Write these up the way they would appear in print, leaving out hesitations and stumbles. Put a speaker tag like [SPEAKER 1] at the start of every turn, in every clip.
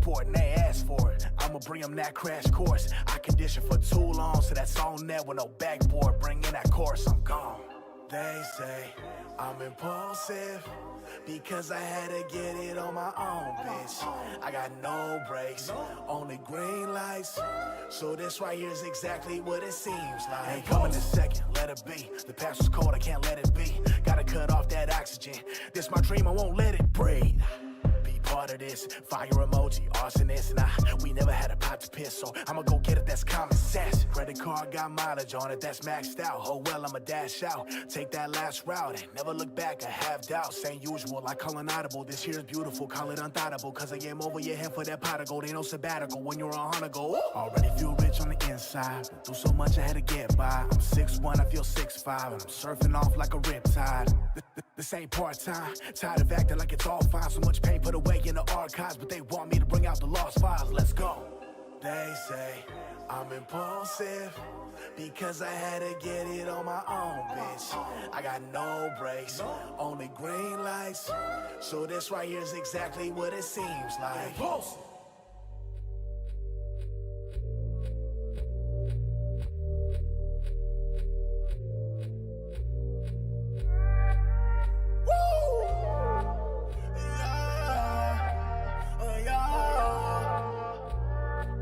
[SPEAKER 1] for it and they ask for it. I'ma bring them that crash course. I conditioned for too long, so that's on there with no backboard. Bring in that course, I'm gone. They say I'm impulsive because I had to get it on my own, bitch. I got no brakes, only green lights. So this right here is exactly what it seems like. Ain't coming in second, let it be. The past was cold, I can't let it be. Gotta cut off that oxygen. This my dream, I won't let it breathe. Be part of this, fire emoji, arsonist. Nah, we never had a pot to piss, so I'ma go get it, that's common sense. Credit card got mileage on it, that's maxed out. Oh well, I'ma dash out, take that last route and never look back, I have doubts. Ain't usual, I call inaudible. This year's beautiful, call it unthoughtable. Cause I am over your head for that pot of gold. Ain't no sabbatical when you're on a go. Already feel rich on the inside, been through so much I had to get by. I'm 6'1", I feel 6'5", and I'm surfing off like a riptide. This ain't part-time, tired of acting like it's all fine. So much pain put away in the archives, but they want me to bring out the lost files. Let's go. They say I'm impulsive because I had to get it on my own, bitch. I got no brakes, only green lights. So this right here is exactly what it seems like.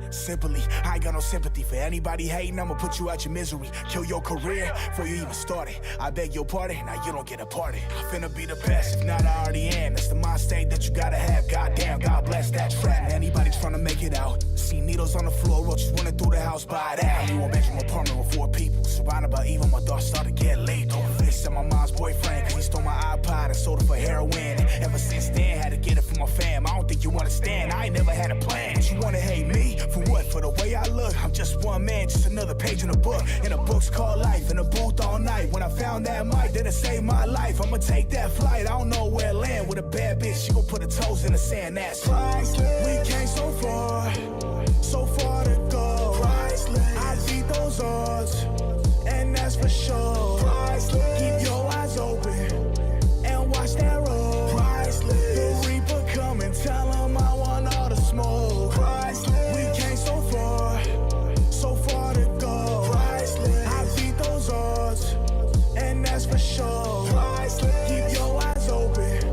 [SPEAKER 1] Simply, I ain't got no sympathy for anybody hating. I'ma put you out your misery, kill your career before you even started. I beg your pardon, now you don't get a party. I finna be the best, if not I already am. That's the mind state that you gotta have. Goddamn, God bless that trap. Anybody trying to make it out, see needles on the floor, roaches running through the house by that. New bedroom apartment with 4 people, surrounded by evil. My thoughts started to get late. Don't fist at my mom's boyfriend, cause he stole my iPod and sold it for heroin. Ever since then, had to get it from my fam. I don't think you understand, I ain't never had a plan. But you wanna hate me, for what? For the way I look, I'm just one man, just another page in a book. And a book's called life, in a booth all night. When I found that mic, then it saved my life. I'ma take that flight, I don't know where to land. With a bad bitch, she gon' put her toes in the sand, that's priceless. We came so far to go. Priceless. I beat those odds, and that's for sure. Priceless. Keep your eyes open, and watch that roll. Priceless. The Reaper come and tell him I want all the smoke. Priceless. We came so far to go. Priceless. I beat those odds, and that's for sure. Priceless. Keep your eyes open,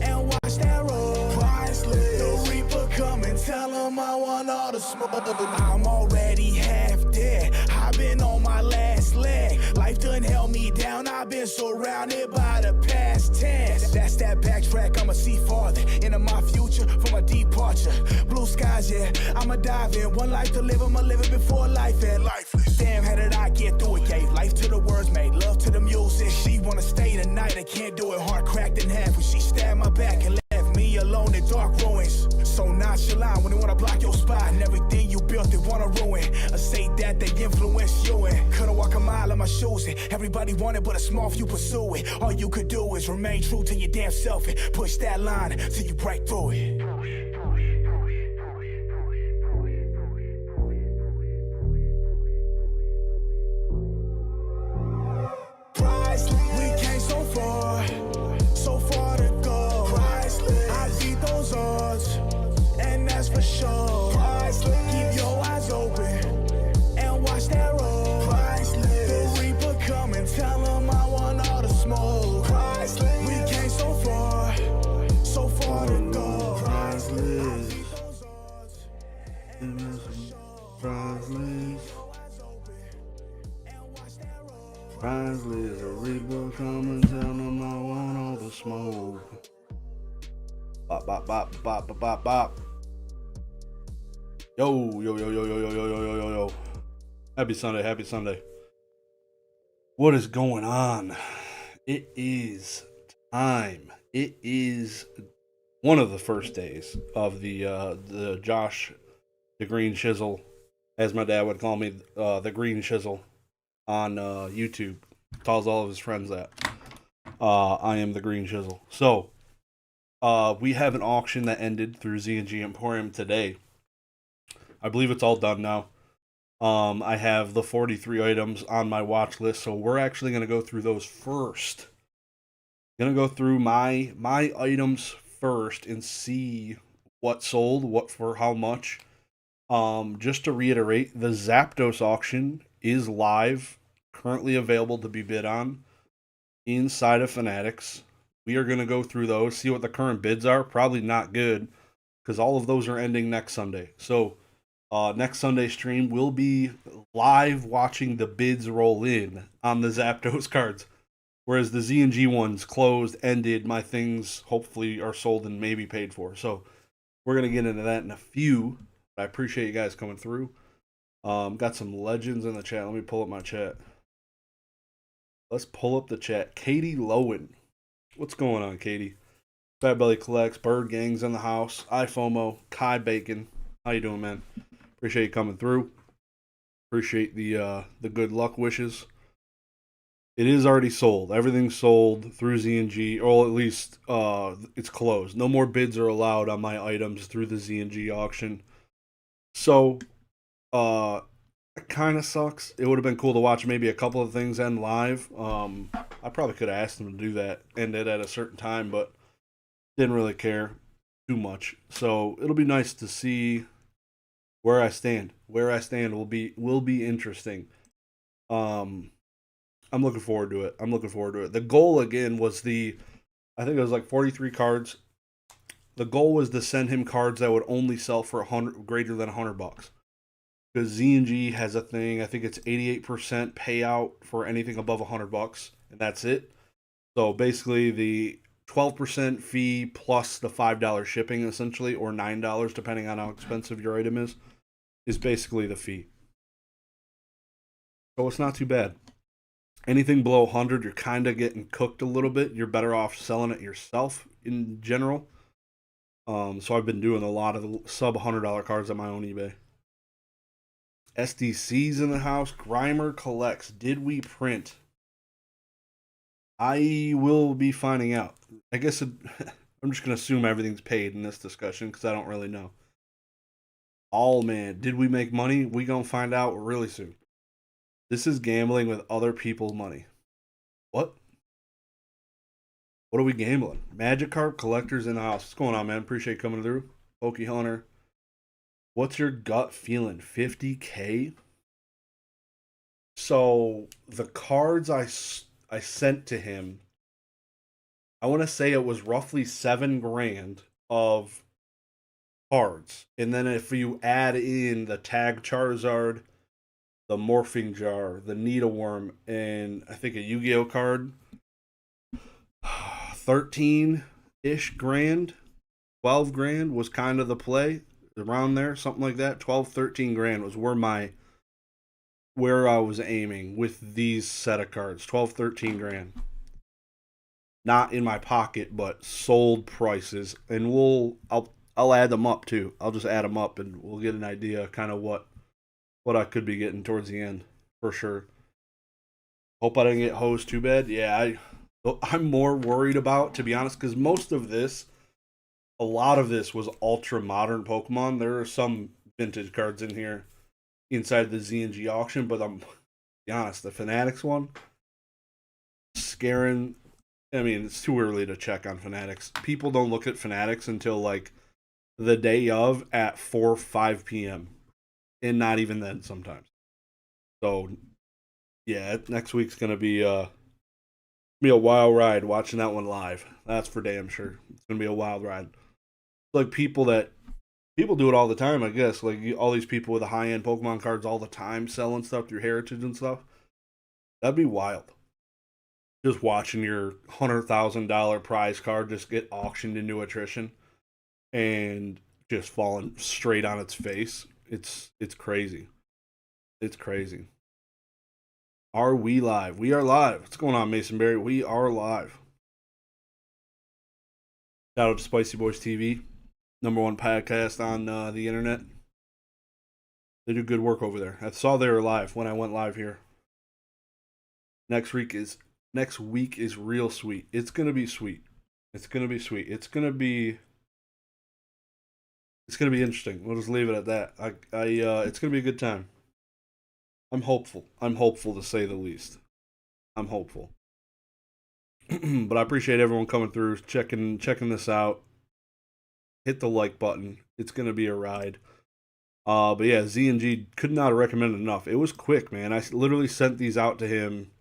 [SPEAKER 1] and watch that roll. Priceless. The Reaper come and tell him I want all the smoke. I'm already half dead, I've been on my last leg. Life done held me down, I've been surrounded by the past tense. That's that backtrack, I'ma see farther into my future for my departure. Blue skies, yeah, I'ma dive in. One life to live, I'ma live it before life and lifeless. Damn, how did I get through it? Gave life to the words, made love to the music. She wanna stay tonight, I can't do it. Heart cracked in half when she stabbed my back and left me alone in dark ruins. So nonchalant when they wanna block your spot, and everything you built they wanna ruin. I say that they influence you, and couldn't walk a mile in my shoes, and everybody wanted but a small few pursue it. All you could do is remain true to your damn self and push that line till you break through it. We came so far to go. Priceless. I beat those odds, and that's for sure. Priceless. Keep your eyes open, and watch that roll. Priceless. The Reaper come and tell him I want all the smoke. Priceless. We came so far to go. Priceless.
[SPEAKER 2] Priceless, a Reaper come and tell them I want all the smoke. Bop, bop, bop, bop, bop, bop, bop. Yo. Happy Sunday, happy Sunday. What is going on? It is time. It is one of the first days of the Josh Dagreenshiz, as my dad would call me, the Green Shizzle on YouTube. Calls all of his friends that. I am the Green Shizzle. So, we have an auction that ended through Z&G Emporium today. I believe it's all done now. I have the 43 items on my watch list, so we're actually going to go through those first. Going to go through my items first and see what sold, what for how much. Just to reiterate, the Zapdos auction is live, currently available to be bid on inside of Fanatics. We are going to go through those, see what the current bids are. Probably not good because all of those are ending next Sunday. So, next Sunday stream, we'll be live watching the bids roll in on the Zapdos cards. Whereas the Z and G ones closed, ended, my things hopefully are sold and maybe paid for. So, we're going to get into that in a few. I appreciate you guys coming through. Got some legends in the chat. Let me pull up my chat. Let's pull up the chat. Katie Lowen. What's going on, Katie? Fat Belly Collects. Bird Gang's in the house. iFOMO. Kai Bacon. How you doing, man? Appreciate you coming through. Appreciate the good luck wishes. It is already sold. Everything's sold through Z&G, or at least it's closed. No more bids are allowed on my items through the Z&G auction. So, it kind of sucks. It would have been cool to watch maybe a couple of things end live. I probably could have asked them to do that, end it at a certain time, but didn't really care too much. So it'll be nice to see where I stand. Where I stand will be interesting. I'm looking forward to it. The goal again was I think it was like 43 cards. The goal was to send him cards that would only sell for greater than $100. Because Z&G has a thing, I think it's 88% payout for anything above $100, and that's it. So basically, the 12% fee plus the $5 shipping, essentially, or $9, depending on how expensive your item is basically the fee. So it's not too bad. Anything below 100, you're kind of getting cooked a little bit. You're better off selling it yourself in general. So I've been doing a lot of sub $100 cards on my own eBay. SDC's in the house. Grimer Collects. Did we print? I will be finding out. I guess I'm just going to assume everything's paid in this discussion because I don't really know. Man, did we make money? We going to find out really soon. This is gambling with other people's money. What? What are we gambling? Magikarp Collectors in the house. What's going on, man? Appreciate you coming through. Pokey Hunter. What's your gut feeling? 50K? So the cards I sent to him, I want to say it was roughly $7,000 of cards. And then if you add in the Tag Charizard, the Morphing Jar, the Needleworm, and I think a Yu-Gi-Oh card, 13-ish grand, 12 grand was kind of the play. Around there, something like that. 12, 13 grand was where I was aiming with these set of cards. 12, 13 grand. Not in my pocket, but sold prices. And I'll add them up too. I'll just add them up and we'll get an idea kind of what I could be getting towards the end for sure. Hope I didn't get hosed too bad. Yeah, I'm more worried about, to be honest, because a lot of this was ultra modern Pokemon. There are some vintage cards in here inside the Z&G auction, but I'm be honest, the Fanatics one scaring. I mean, it's too early to check on Fanatics. People don't look at Fanatics until like the day of at 4, 5 p.m. and not even then sometimes. So yeah, next week's gonna be a wild ride watching that one live. That's for damn sure. It's gonna be a wild ride. Like people do it all the time, I guess. Like all these people with the high-end Pokemon cards all the time selling stuff through Heritage and stuff. That'd be wild. Just watching your $100,000 prize card just get auctioned into attrition and just falling straight on its face. It's crazy. It's crazy. Are we live? We are live. What's going on, Masonberry? We are live. Shout out to Spicy Boys TV. #1 podcast on the internet. They do good work over there. I saw they were live when I went live here. Next week is real sweet. It's gonna be sweet. It's gonna be sweet. It's gonna be interesting. We'll just leave it at that. It's gonna be a good time. I'm hopeful. I'm hopeful to say the least. I'm hopeful. But I appreciate everyone coming through, checking this out. hit the like button. It's gonna be a ride. But yeah, Z and G could not have recommended enough. It was quick, man. I literally sent these out to him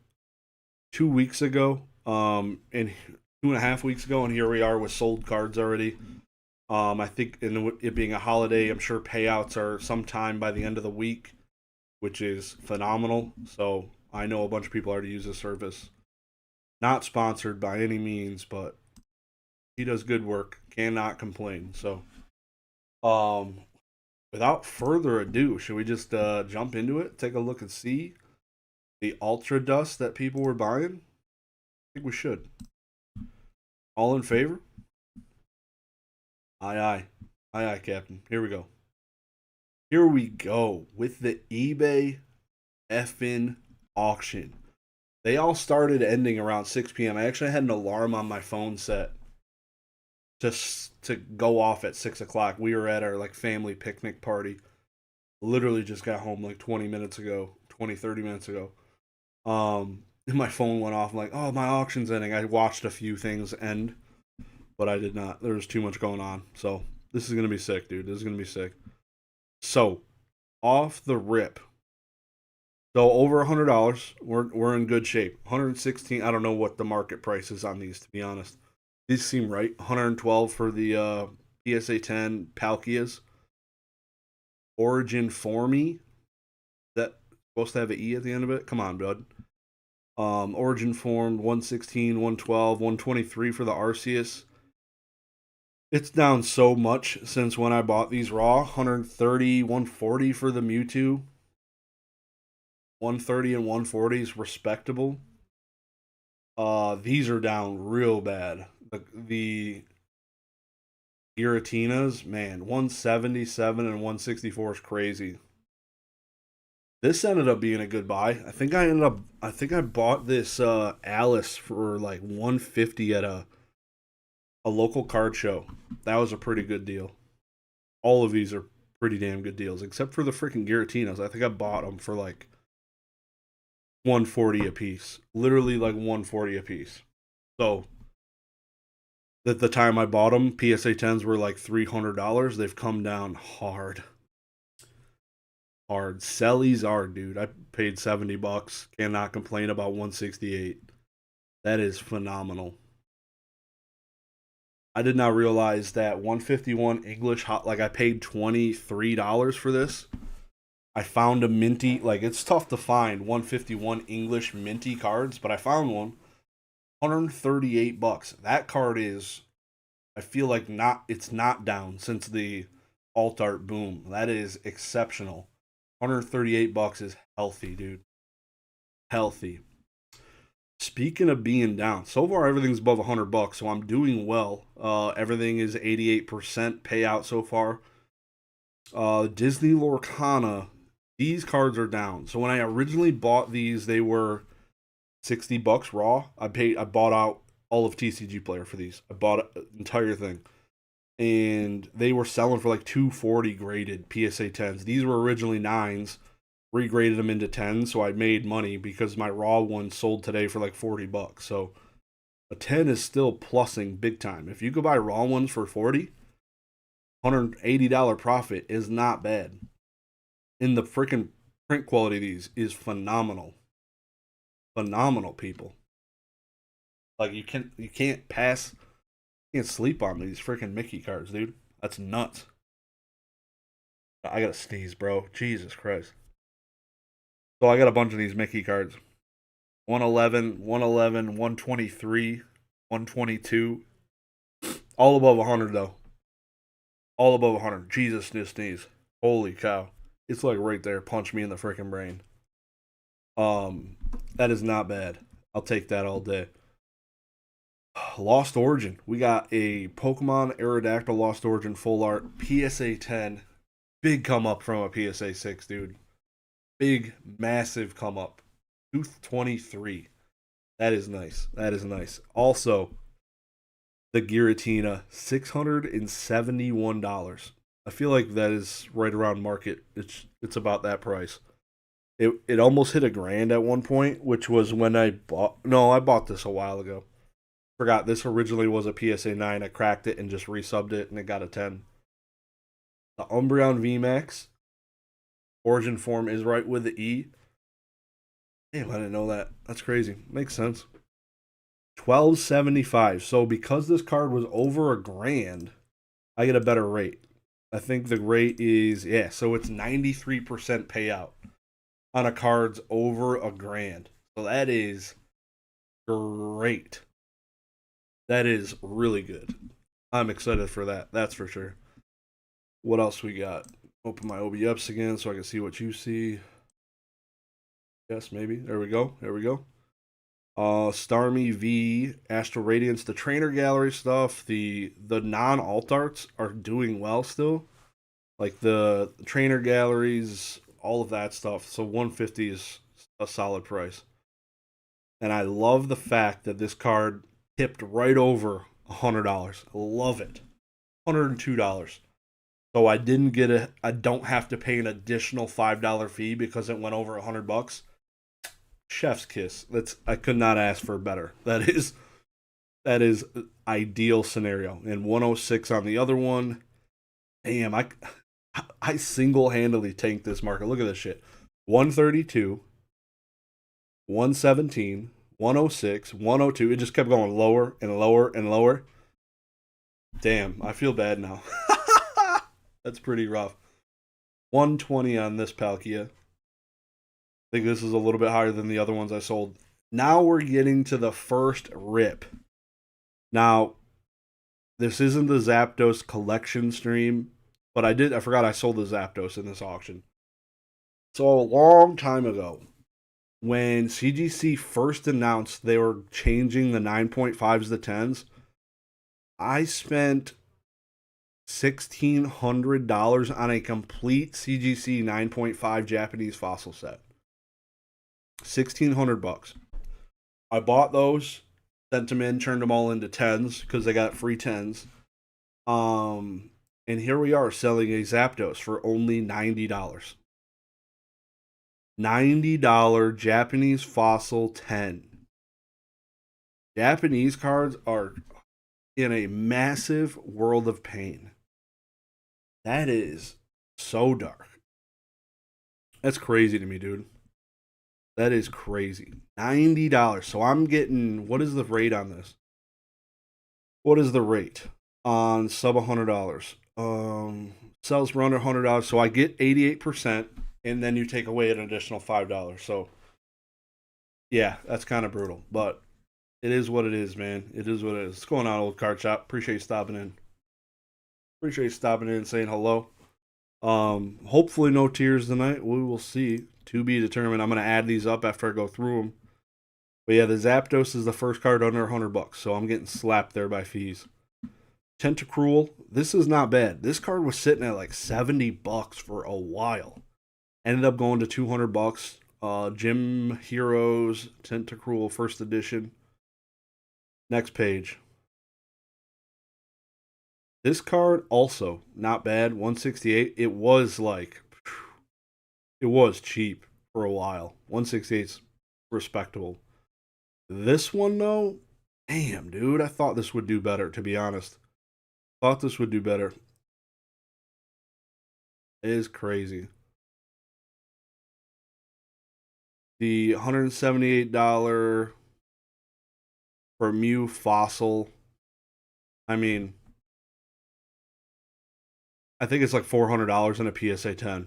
[SPEAKER 2] 2 weeks ago, and 2.5 weeks ago, and here we are with sold cards already. I think, in it being a holiday, I'm sure payouts are sometime by the end of the week, which is phenomenal. So I know a bunch of people already use this service. Not sponsored by any means, but he does good work. Cannot complain. So, without further ado, should we just jump into it? Take a look and see the Ultra Dust that people were buying? I think we should. All in favor? Aye, aye. Aye, aye, Captain. Here we go. Here we go with the eBay effing auction. They all started ending around 6 p.m. I actually had an alarm on my phone set just to go off at 6 o'clock. We were at our like family picnic party. Literally just got home like 30 minutes ago. And my phone went off. I'm like, oh, my auction's ending. I watched a few things end, but I did not. There was too much going on. So this is gonna be sick, dude. This is gonna be sick. So, off the rip. So over $100, we're in good shape. 116. I don't know what the market price is on these, to be honest. These seem right. 112 for the PSA 10 Palkias. Origin for me. Is that supposed to have an E at the end of it? Come on, bud. Origin form 116, 112, 123 for the Arceus. It's down so much since when I bought these raw. 130, 140 for the Mewtwo. 130 and 140 is respectable. These are down real bad. The Giratinas, man, 177 and 164 is crazy. This ended up being a good buy. I think I bought this Alice for like 150 at a local card show. That was a pretty good deal. All of these are pretty damn good deals, except for the freaking Giratinas. I think I bought them for like 140 a piece. Literally like 140 a piece. So at the time I bought them, PSA 10s were like $300. They've come down hard. Sellies are, dude. I paid $70. Cannot complain about 168. That is phenomenal. I did not realize that 151 English hot, like I paid $23 for this. I found a minty, like it's tough to find 151 English minty cards, but I found one. $138. That card is, I feel like it's not down since the alt art boom. That is exceptional. $138 is healthy, dude. Healthy. Speaking of being down, so far everything's above $100, so I'm doing well. Everything is 88% payout so far. Disney Lorcana, these cards are down. So when I originally bought these, they were $60 raw. I bought out all of TCG Player for these. I bought an entire thing. And they were selling for like $240 graded PSA 10s. These were originally 9s, regraded them into 10s, so I made money because my raw one sold today for like $40. So a 10 is still plussing big time. If you could buy raw ones for $40, $180 profit is not bad. And the freaking print quality of these is phenomenal. Phenomenal, people. Like you can't sleep on these freaking Mickey cards, dude. That's nuts. I gotta sneeze, bro. Jesus Christ. So I got a bunch of these Mickey cards. 111, 123, 122. All above 100, though. All above 100. Jesus, sneeze. Holy cow. It's like right there. Punch me in the freaking brain. That is not bad. I'll take that all day. Lost Origin. We got a Pokemon Aerodactyl Lost Origin full art PSA 10. Big come up from a PSA 6, dude. Big, massive come up. 223. That is nice. That is nice. Also, the Giratina, $671. I feel like that is right around market. It's about that price. It almost hit $1,000 at one point, which was when I bought this a while ago. Forgot this originally was a PSA 9. I cracked it and just resubbed it, and it got a 10. The Umbreon VMAX. Origin form is right with the E. Damn, I didn't know that. That's crazy. Makes sense. $12.75. So because this card was over $1,000, I get a better rate. I think the rate is, yeah, so it's 93% payout on a card's over $1,000. So that is great. That is really good. I'm excited for that. That's for sure. What else we got? Open my OBS again so I can see what you see. Yes, maybe. There we go. There we go. Starmie V, Astral Radiance, the trainer gallery stuff, the non-alt arts are doing well still. Like the trainer galleries, all of that stuff. So 150 is a solid price. And I love the fact that this card tipped right over $100. Love it. $102. So I don't have to pay an additional $5 fee because it went over $100. Chef's kiss. I could not ask for better. That is ideal scenario. And 106 on the other one. Damn, I single-handedly tanked this market. Look at this shit. 132, 117, 106, 102. It just kept going lower and lower and lower. Damn, I feel bad now. That's pretty rough. 120 on this Palkia. I think this is a little bit higher than the other ones I sold. Now we're getting to the first rip. Now, this isn't the Zapdos collection stream, but I forgot I sold the Zapdos in this auction. So a long time ago, when CGC first announced they were changing the 9.5s to 10s, I spent $1,600 on a complete CGC 9.5 Japanese fossil set. $1,600. I bought those, sent them in, turned them all into 10s because they got free 10s. And here we are selling a Zapdos for only $90. $90 Japanese fossil 10. Japanese cards are in a massive world of pain. That is so dark. That's crazy to me, dude. That is crazy. $90. So I'm getting, what is the rate on this? What is the rate on sub $100? Sells for under $100. So I get 88%, and then you take away an additional $5. So yeah, that's kind of brutal, but it is what it is, man. It is what it is. What's going on, old card shop? Appreciate you stopping in. Appreciate you stopping in and saying hello. Hopefully no tears tonight. We will see. To be determined. I'm going to add these up after I go through them. But yeah, the Zapdos is the first card under $100, so I'm getting slapped there by fees. Tentacruel, this is not bad. This card was sitting at like $70 for a while. Ended up going to $200. Gym Heroes Tentacruel first edition. Next page. This card also not bad. 168. It was cheap for a while. 168's respectable. This one though, damn dude, I thought this would do better, to be honest. Thought this would do better. It is crazy. The $178 for Mew Fossil. I mean, I think it's like $400 in a PSA 10.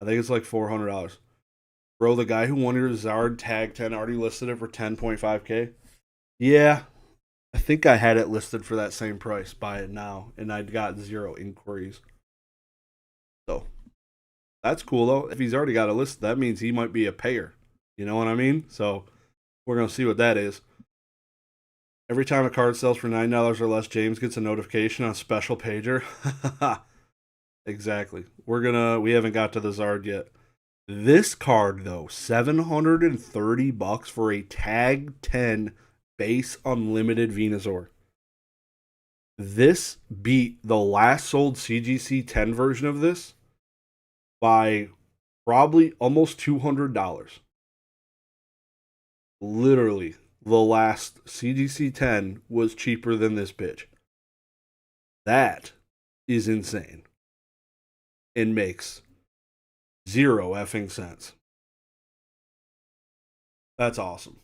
[SPEAKER 2] I think it's like $400. Bro, the guy who won your Zard Tag 10 already listed it for 10.5K. Yeah, I think I had it listed for that same price. Buy it now, and I'd got 0 inquiries. So that's cool though. If he's already got a list, that means he might be a payer. You know what I mean? So we're gonna see what that is. Every time a card sells for $9 or less, James gets a notification on special pager. Exactly. We haven't got to the Zard yet. This card though, $730 for a Tag 10 base unlimited Venusaur. This beat the last sold CGC 10 version of this by probably almost $200. Literally the last CGC 10 was cheaper than this bitch. That is insane. It makes zero effing sense. That's awesome.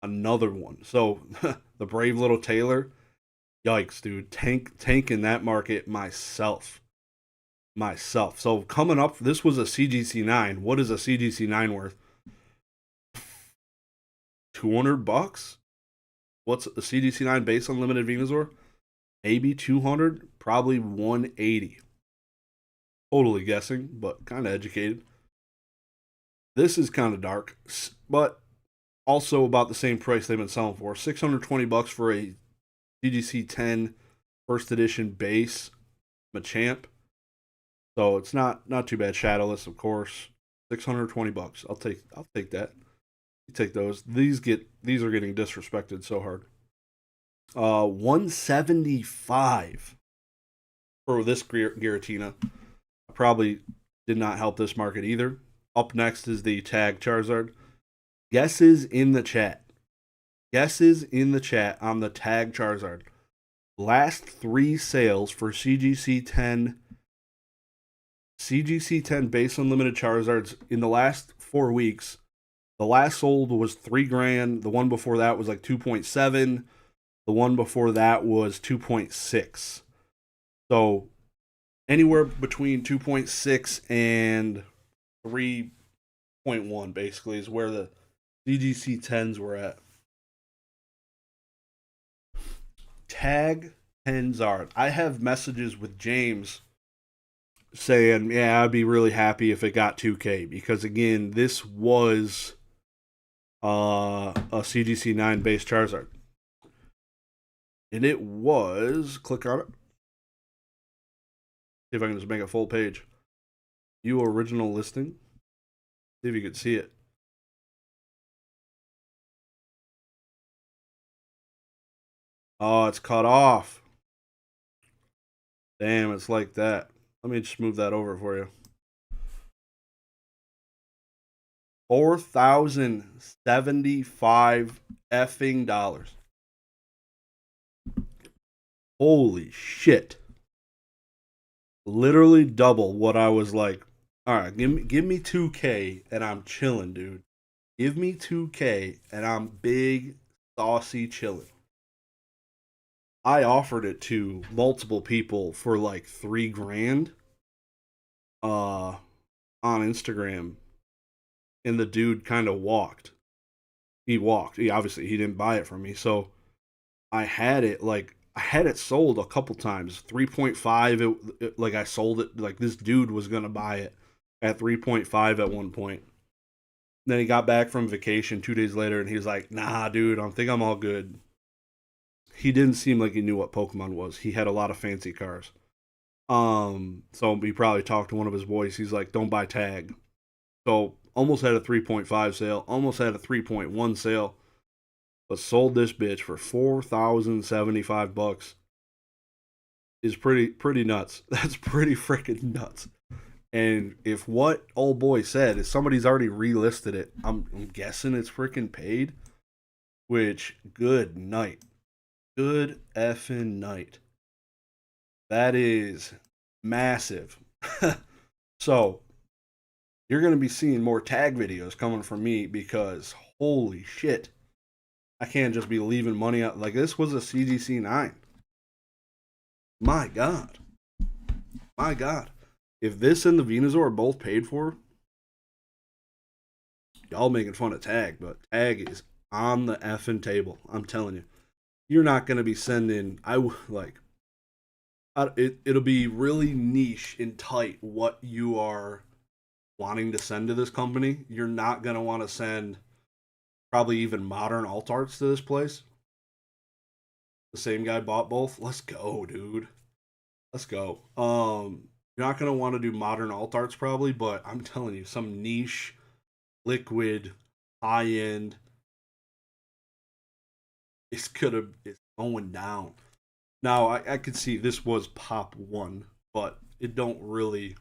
[SPEAKER 2] Another one. So the brave little Taylor, yikes, dude. Tanking that market myself. So coming up, this was a CGC 9. What is a CGC 9 worth? $200? What's a CGC 9 base unlimited Venusaur? Maybe 200, probably 180. Totally guessing, but kind of educated. This is kind of dark, but also about the same price they've been selling for. $620 for a CGC 10 first edition base Machamp. So it's not too bad. Shadowless, of course. $620. I'll take that. You take those. These are getting disrespected so hard. $175 for this Giratina. Probably did not help this market either. Up next is the Tag Charizard. Guesses in the chat on the Tag Charizard. Last 3 sales for CGC 10 base unlimited Charizards in the last 4 weeks. The last sold was $3,000. The one before that was like 2.7. The one before that was 2.6. So anywhere between 2.6 and 3.1 basically is where the CGC 10s were at. Tag Charizard. I have messages with James saying, yeah, I'd be really happy if it got 2K because again, this was a CGC 9 base Charizard. And it was, click on it. See if I can just make a full page. View original listing. See if you can see it. Oh, it's cut off. Damn, it's like that. Let me just move that over for you. $4,075 effing dollars. Holy shit. Literally double what I was like. All right, give me 2K and I'm chilling, dude. Give me 2K and I'm big, saucy chilling. I offered it to multiple people for like $3,000 on Instagram, and the dude kind of walked. He obviously he didn't buy it from me, so I had it sold a couple times. 3.5, like I sold it like this dude was gonna buy it at 3.5 at one point. Then he got back from vacation 2 days later, and he was like, "Nah, dude, I think I'm all good." He didn't seem like he knew what Pokemon was. He had a lot of fancy cars. So he probably talked to one of his boys. He's like, "Don't buy Tag." So almost had a 3.5 sale, almost had a 3.1 sale, but sold this bitch for $4,075. Is pretty nuts. That's pretty freaking nuts. And if what old boy said is somebody's already relisted it, I'm guessing it's freaking paid. Which, good night. Good effing night. That is massive. So, you're going to be seeing more Tag videos coming from me because, holy shit, I can't just be leaving money out. Like, this was a CGC 9. My God. My God. If this and the Venusaur are both paid for, y'all making fun of Tag, but Tag is on the effing table. I'm telling you. You're not going to be sending, it'll be really niche and tight what you are wanting to send to this company. You're not going to want to send probably even modern alt arts to this place. The same guy bought both. Let's go, dude. Let's go. You're not going to want to do modern alt arts probably, but I'm telling you, some niche, liquid, high-end, it's going down. Now, I could see this was Pop 1, but it don't really,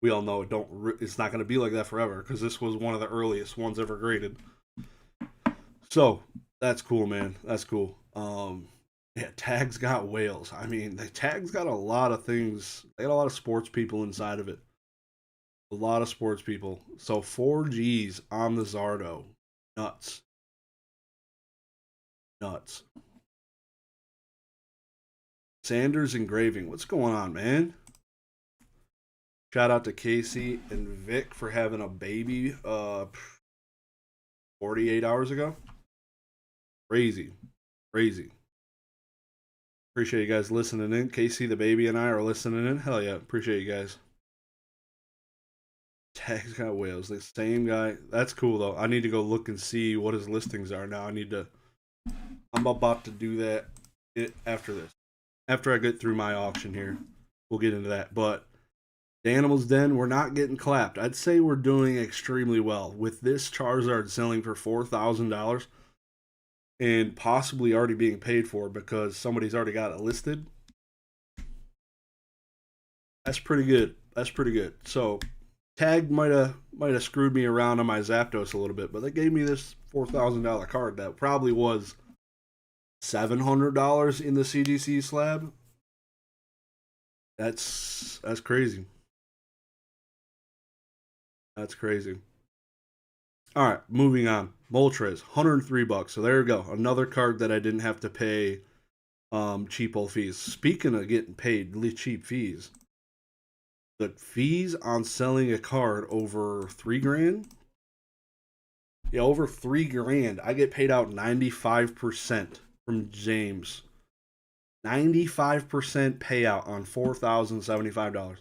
[SPEAKER 2] we all know it's not going to be like that forever, because this was one of the earliest ones ever graded. So, That's cool, man. That's cool. Yeah, Tag's got whales. I mean, the Tag's got a lot of things. They got a lot of sports people inside of it. A lot of sports people. So 4Gs on the Zardo. Nuts. Nuts. Sanders engraving. What's going on, man? Shout out to Casey and Vic for having a baby 48 hours ago. Crazy. Crazy. Appreciate you guys listening in. Casey, the baby, and I are listening in. Hell yeah. Appreciate you guys. Tag's got whales. The same guy. That's cool, though. I need to go look and see what his listings are now. I'm about to do that after this. After I get through my auction here, we'll get into that. But the Animals Den, we're not getting clapped. I'd say we're doing extremely well. With this Charizard selling for $4,000 and possibly already being paid for because somebody's already got it listed. That's pretty good. That's pretty good. So Tag might have screwed me around on my Zapdos a little bit, but they gave me this $4,000 card that probably was $700 in the CGC slab. That's crazy. That's crazy. All right, moving on. Moltres, $103. So there we go. Another card that I didn't have to pay cheap old fees. Speaking of getting paid cheap fees, the fees on selling a card over $3,000. Yeah, over $3,000. I get paid out 95% from James. 95% payout on $4,075.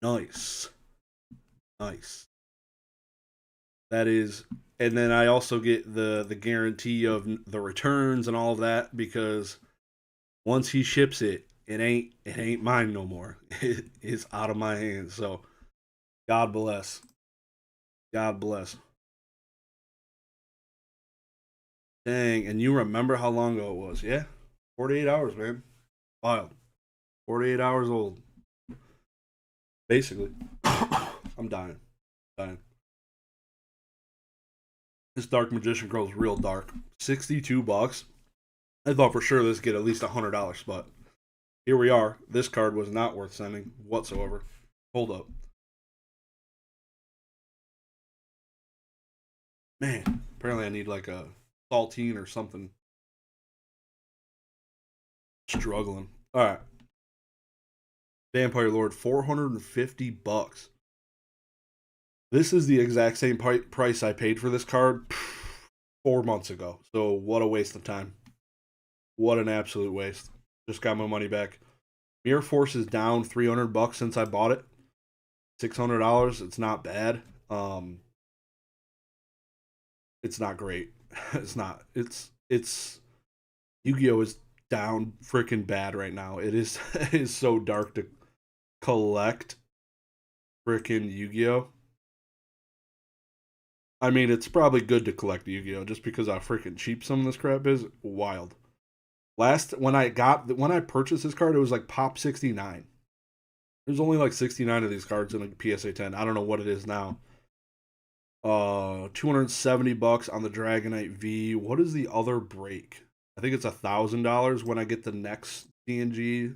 [SPEAKER 2] Nice. Nice. That is, and then I also get the guarantee of the returns and all of that because once he ships it, it ain't mine no more. It is out of my hands. So God bless. God bless. Dang, and you remember how long ago it was? Yeah, 48 hours, man. Wild. 48 hours old. Basically. I'm dying. This Dark Magician Girl is real dark. $62. I thought for sure this would get at least $100, but here we are. This card was not worth sending whatsoever. Hold up. Man, apparently I need like a saltine or something. Struggling. Alright. Vampire Lord, $450. This is the exact same price I paid for this card 4 months ago. So what a waste of time. What an absolute waste. Just got my money back. Mirror Force is down $300 since I bought it. $600. It's not bad. It's not great. It's not. It's Yu-Gi-Oh is down freaking bad right now. It is it is so dark to collect freaking Yu-Gi-Oh. I mean, it's probably good to collect Yu-Gi-Oh just because how freaking cheap some of this crap is. Wild. When I purchased this card, it was like pop 69. There's only like 69 of these cards in a PSA 10. I don't know what it is now. $270 on the Dragonite V. What is the other break? I think it's $1,000 when I get the next CNG.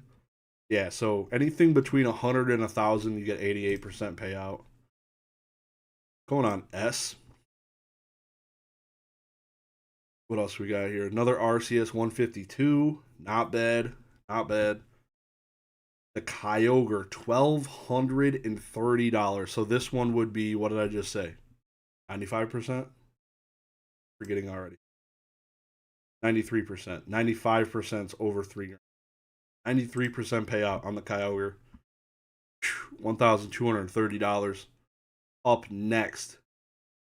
[SPEAKER 2] Yeah, so anything between 100 and 1,000, you get 88% payout. Going on S. What else we got here? Another RCS 152. Not bad. Not bad. The Kyogre, $1,230. So this one would be, what did I just say? 95%? Forgetting already. 93%. 95% is over $3,000. 93% payout on the Kyogre. $1,230. Up next,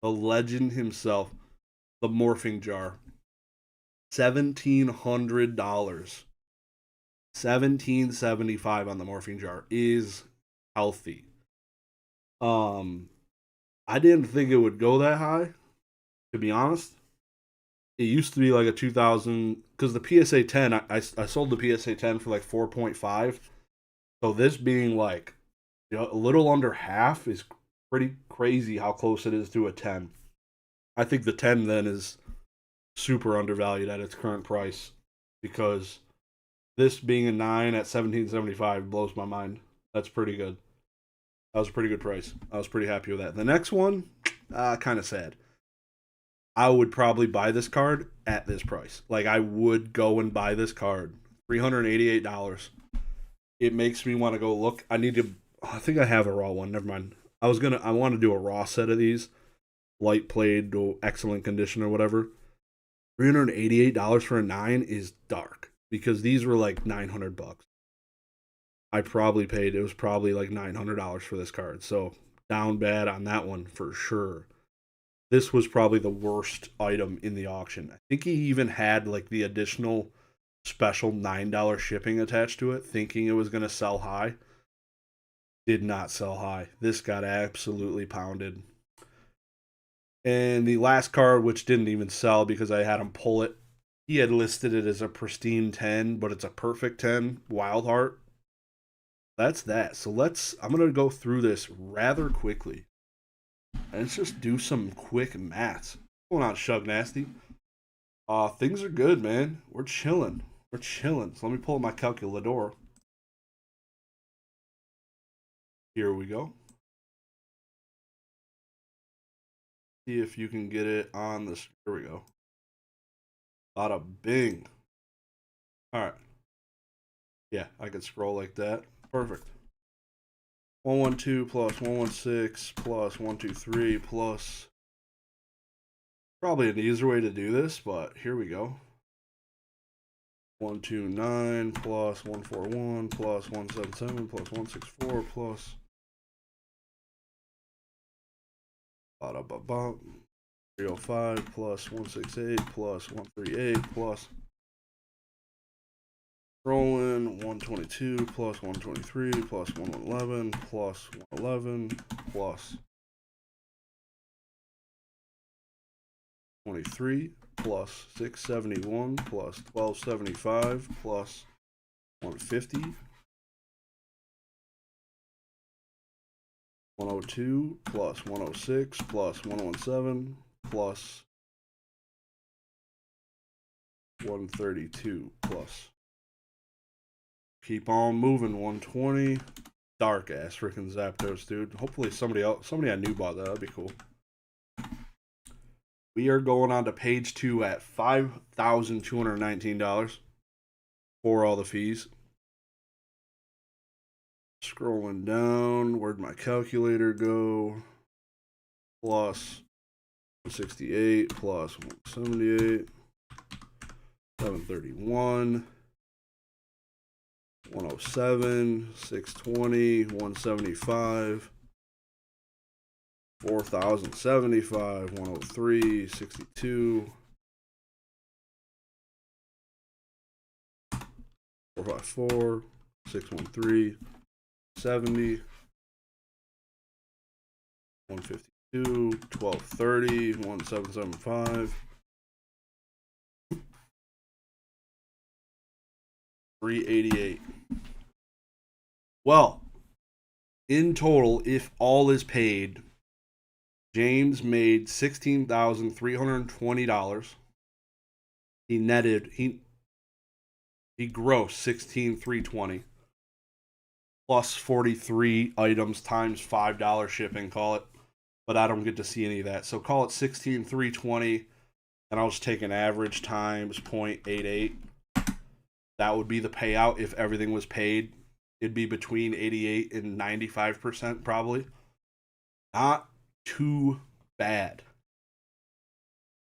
[SPEAKER 2] the legend himself, the Morphing Jar. $1,700. $1,775 on the Morphing Jar is healthy. I didn't think it would go that high, to be honest. It used to be like a 2,000, because the PSA 10, I sold the PSA 10 for like 4.5. So this being like, you know, a little under half is pretty crazy how close it is to a 10. I think the 10 then is super undervalued at its current price, because this being a 9 at 17.75 blows my mind. That's pretty good. That was a pretty good price. I was pretty happy with that. The next one, kind of sad. I would probably buy this card at this price. Like, I would go and buy this card. $388. It makes me want to go look. I think I have a raw one. Never mind. I want to do a raw set of these. Light played, excellent condition or whatever. $388 for a 9 is dark, because these were like $900. It was probably like $900 for this card. So down bad on that one for sure. This was probably the worst item in the auction. I think he even had like the additional special $9 shipping attached to it, thinking it was going to sell high. Did not sell high. This got absolutely pounded. And the last card, which didn't even sell because I had him pull it, he had listed it as a pristine 10, but it's a perfect 10, Wild Heart. That's that. So I'm going to go through this rather quickly. And let's just do some quick maths. What's going on, Shug Nasty? Things are good, man. We're chilling. So let me pull up my calculator. Here we go. See if you can get it on this. Here we go. Bada bing. Alright. Yeah, I could scroll like that. Perfect. 112 plus 116 plus 123 plus. Probably an easier way to do this, but here we go. 129 plus 141 plus 177 plus 164 plus. 305 plus 168 plus 138 plus. Rolling 122 plus 123 plus 111 plus 111 plus 23 plus 671 plus 1275 plus 150 102 plus 106 plus 117 plus 132 plus. Keep on moving. 120. Dark ass freaking Zapdos, dude. Hopefully somebody I knew bought that. That'd be cool. We are going on to page 2 at $5,219 for all the fees. Scrolling down. Where'd my calculator go? Plus 168 plus 178. 731. 107, 620, 175, 4,075, 103, 62, 454, 613, 70, 152, 1230, 1775, 388. Well, in total, if all is paid, James made $16,320. He netted he grossed $16,320 plus 43 items times $5 shipping, call it. But I don't get to see any of that. So call it $16,320, and I'll just take an average times 0.88. That would be the payout if everything was paid. It'd be between 88 and 95% probably. Not too bad.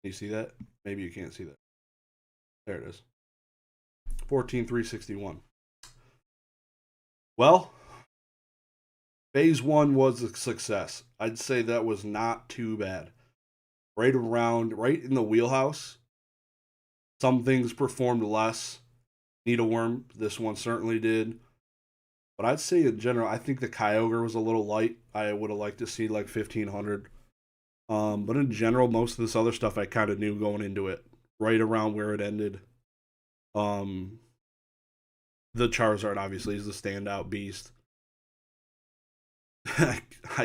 [SPEAKER 2] Can you see that? Maybe you can't see that. There it is. 14,361. Well, phase 1 was a success. I'd say that was not too bad. Right in the wheelhouse. Some things performed less. Needleworm, this one certainly did. But I'd say in general, I think the Kyogre was a little light. I would have liked to see like 1,500. But in general, most of this other stuff I kind of knew going into it. Right around where it ended. The Charizard obviously is the standout beast. I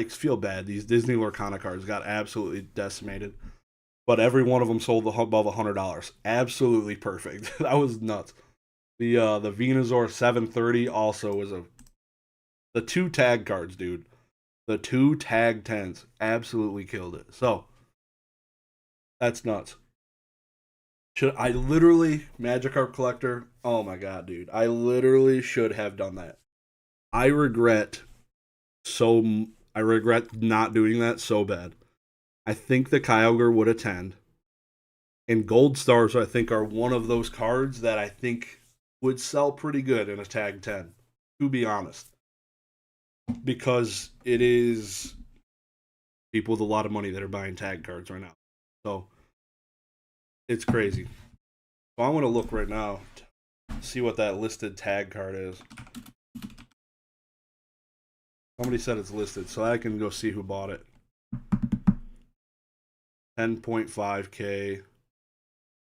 [SPEAKER 2] feel bad. These Disney Lorcana cards got absolutely decimated. but every one of them sold above $100. Absolutely perfect. That was nuts. The Venusaur 730 also was the 2 tag cards, dude. The 2 tag 10s absolutely killed it. So that's nuts. Should I literally Magikarp collector? Oh my god, dude! I literally should have done that. I regret not doing that so bad. I think the Kyogre would attend. And Gold Stars, I think, are one of those cards that I think would sell pretty good in a tag 10, to be honest. Because it is people with a lot of money that are buying tag cards right now. So it's crazy. So I want to look right now to see what that listed tag card is. Somebody said it's listed, so I can go see who bought it. 10.5K.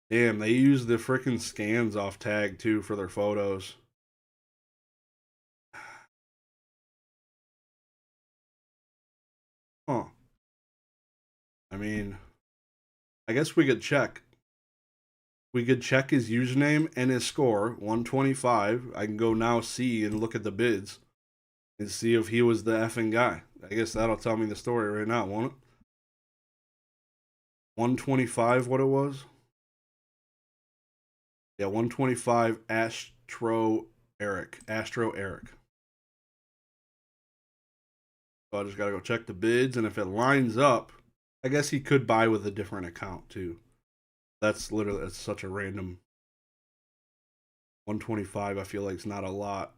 [SPEAKER 2] Damn, they use the freaking scans off tag too for their photos. Huh. I mean, I guess we could check. We could check his username and his score, 125. I can go now see and look at the bids and see if he was the effing guy. I guess that'll tell me the story right now, won't it? 125, what it was? Yeah, 125 Astro Eric. So I just gotta go check the bids, and if it lines up, I guess he could buy with a different account too. That's such a random 125. I feel like it's not a lot.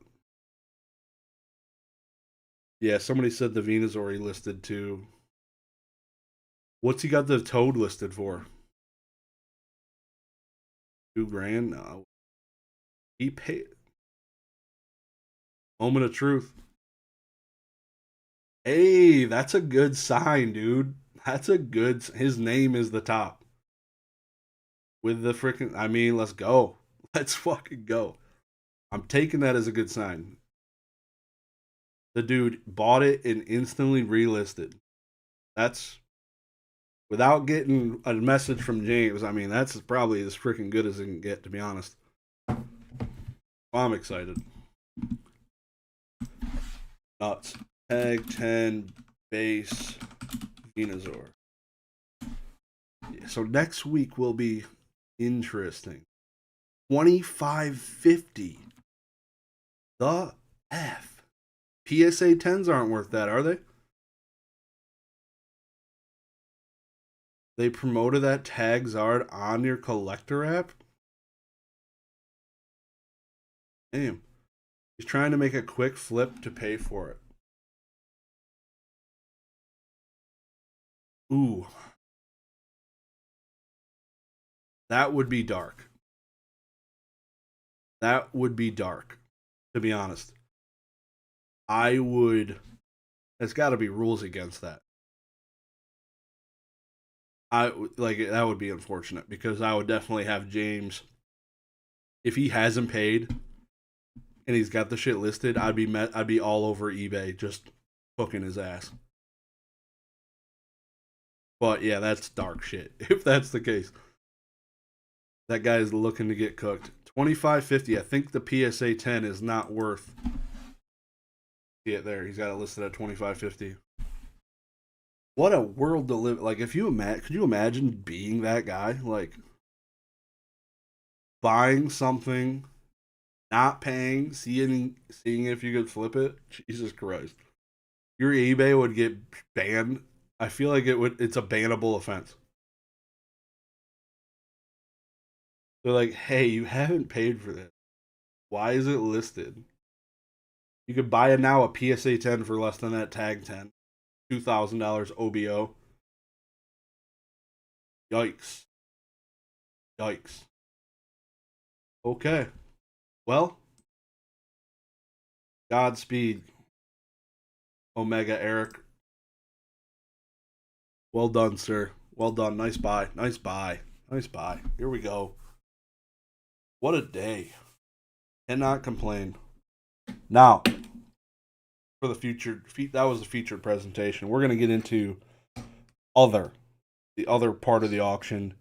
[SPEAKER 2] Yeah, somebody said the Venusaur he listed too. What's he got the Toad listed for? $2,000? No. He paid. Moment of truth. Hey, that's a good sign, dude. That's a good. His name is the top. With the freaking. I mean, let's go. Let's fucking go. I'm taking that as a good sign. The dude bought it and instantly relisted. That's. Without getting a message from James, I mean, that's probably as freaking good as it can get, to be honest. I'm excited. Nuts. Tag 10 base Venusaur. Yeah, so next week will be interesting. 2550. The F. PSA 10s aren't worth that, are they? They promoted that Tag Zard on your collector app? Damn. He's trying to make a quick flip to pay for it. Ooh. That would be dark. That would be dark, to be honest. I would. There's got to be rules against that. That would be unfortunate because I would definitely have James. If he hasn't paid and he's got the shit listed, I'd be all over eBay just hooking his ass. But yeah, that's dark shit. If that's the case, that guy's looking to get cooked. 2550. I think the PSA 10 is not worth. See it there. He's got it listed at 2550. What a world to live. Like, if you could you imagine being that guy? Like, buying something, not paying, seeing if you could flip it. Jesus Christ, your eBay would get banned. I feel like it would. It's a bannable offense. They're like, hey, you haven't paid for this. Why is it listed? You could buy it now a PSA 10 for less than that tag 10. $2,000 OBO. Yikes. Yikes. Okay. Well, Godspeed, Omega Eric. Well done, sir. Well done. Nice buy. Nice buy. Nice buy. Here we go. What a day. Cannot complain. Now, for the future, that was a featured presentation. We're going to get into other the other part of the auction.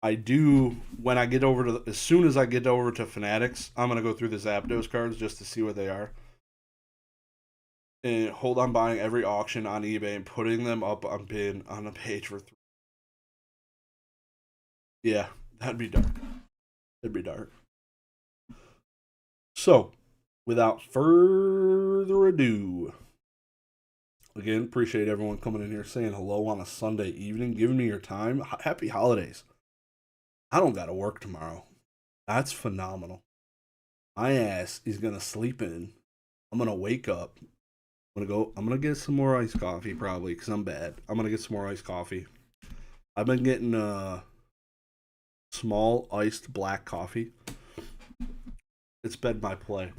[SPEAKER 2] I do, when I get over to, as soon as I get over to Fanatics, I'm going to go through the Zapdos cards just to see what they are. And hold on buying every auction on eBay and putting them up on bid on a page for 3. Yeah, that'd be dark. That'd be dark. So, without further ado, again, appreciate everyone coming in here saying hello on a Sunday evening, giving me your time. Happy holidays. I don't got to work tomorrow. That's phenomenal. My ass is going to sleep in. I'm going to wake up. I'm going to get some more iced coffee probably because I'm bad. I'm going to get some more iced coffee. I've been getting small iced black coffee. It's been my play.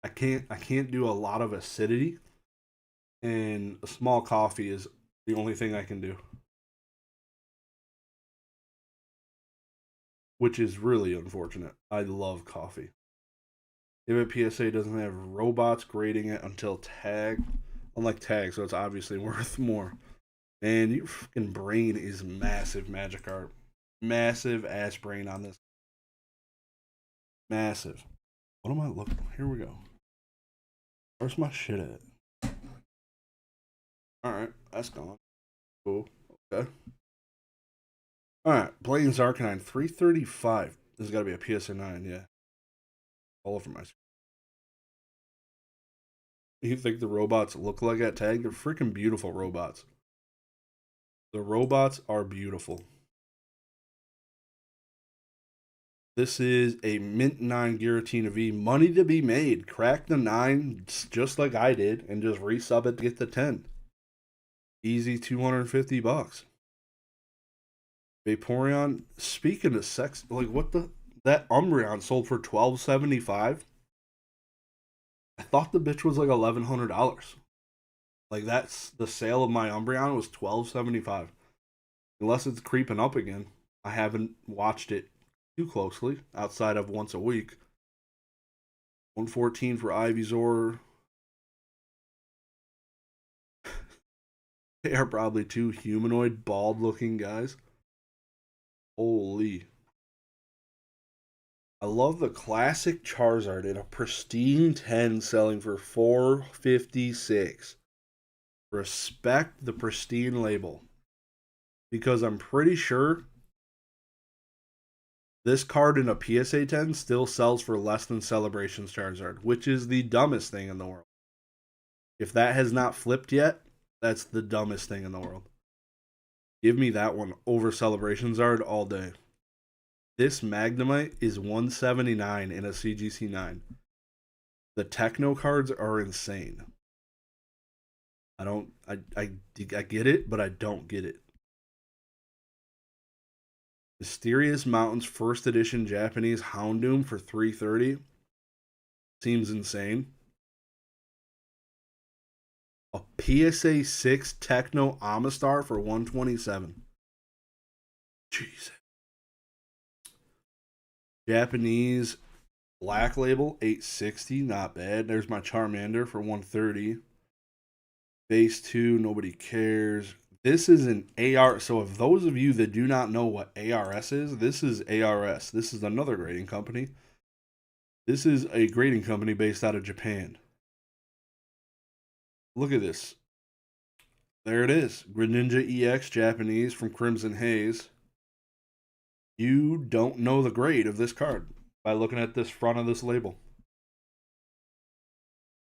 [SPEAKER 2] I can't do a lot of acidity, and a small coffee is the only thing I can do, which is really unfortunate. I love coffee. If a PSA doesn't have robots grading it until tag, unlike tag, so it's obviously worth more. Man, your fucking brain is massive, Magikarp. Massive ass brain on this. Massive. What am I looking? Here we go. Where's my shit at? Alright, that's gone. Cool. Okay. Alright, Blaine's Arcanine, 335. This has got to be a PSA 9, yeah. All over my screen. You think the robots look like at tag? They're freaking beautiful robots. The robots are beautiful. This is a Mint 9 Giratina V. Money to be made. Crack the 9 just like I did and just resub it to get the 10. Easy $250. Vaporeon, speaking of sex, like what the, that Umbreon sold for $12.75. I thought the bitch was like $1,100. Like that's the sale of my Umbreon was $12.75. Unless it's creeping up again. I haven't watched it too closely outside of once a week. 114 for Ivysaur. They are probably two humanoid, bald-looking guys. Holy. I love the classic Charizard in a pristine 10 selling for $456. Respect the pristine label. Because I'm pretty sure this card in a PSA 10 still sells for less than Celebrations Charizard, which is the dumbest thing in the world. If that has not flipped yet, that's the dumbest thing in the world. Give me that one over Celebrations Charizard all day. This Magnemite is $179 in a CGC 9. The Techno cards are insane. I get it, but I don't get it. Mysterious Mountains First Edition Japanese Houndoom for $330 seems insane. A PSA 6 Techno Amistar for $127. Jesus. Japanese Black Label $860, not bad. There's my Charmander for $130. Base 2, nobody cares. This is an AR. So if those of you that do not know what ARS is, this is ARS. This is another grading company. This is a grading company based out of Japan. Look at this. There it is. Greninja EX Japanese from Crimson Haze. You don't know the grade of this card by looking at this front of this label.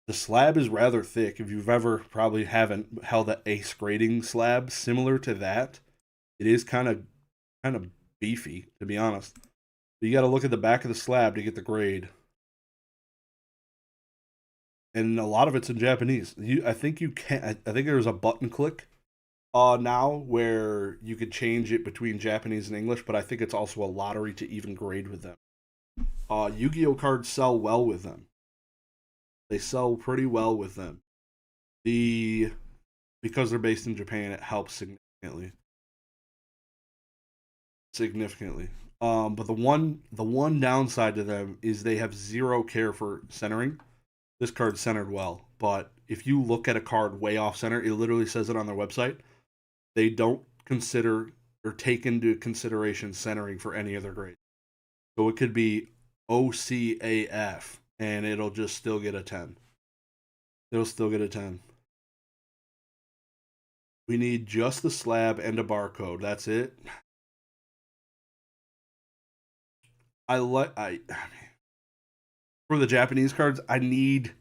[SPEAKER 2] The slab is rather thick. If you've ever probably haven't held an ace grading slab similar to that, it is kind of beefy, to be honest. But you got to look at the back of the slab to get the grade. And a lot of it's in Japanese. I think there's a button click now where you could change it between Japanese and English, but I think it's also a lottery to even grade with them. Yu-Gi-Oh cards sell well with them. They sell pretty well with them. Because they're based in Japan, it helps significantly. But the one downside to them is they have zero care for centering. This card's centered well, but if you look at a card way off center, it literally says it on their website. They don't consider or take into consideration centering for any other grade. So it could be OCAF and it'll just still get a 10. It'll still get a 10. We need just the slab and a barcode. That's it. For the Japanese cards, I need,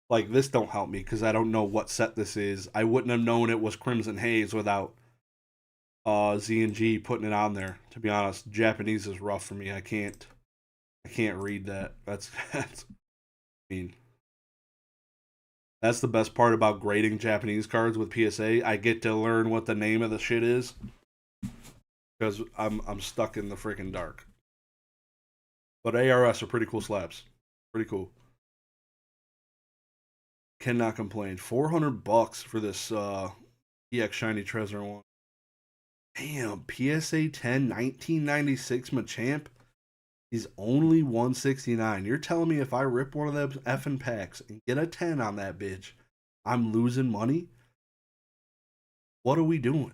[SPEAKER 2] like, this don't help me because I don't know what set this is. I wouldn't have known it was Crimson Haze without Z and G putting it on there. To be honest, Japanese is rough for me. I can't read that. That's I mean, that's the best part about grading Japanese cards with PSA. I get to learn what the name of the shit is because I'm stuck in the freaking dark. But ARS are pretty cool slabs. Pretty cool. Cannot complain. $400 for this EX Shiny Treasure one. Damn, PSA 10 1996 Machamp is only $169. You're telling me if I rip one of them effing packs and get a 10 on that bitch, I'm losing money? What are we doing?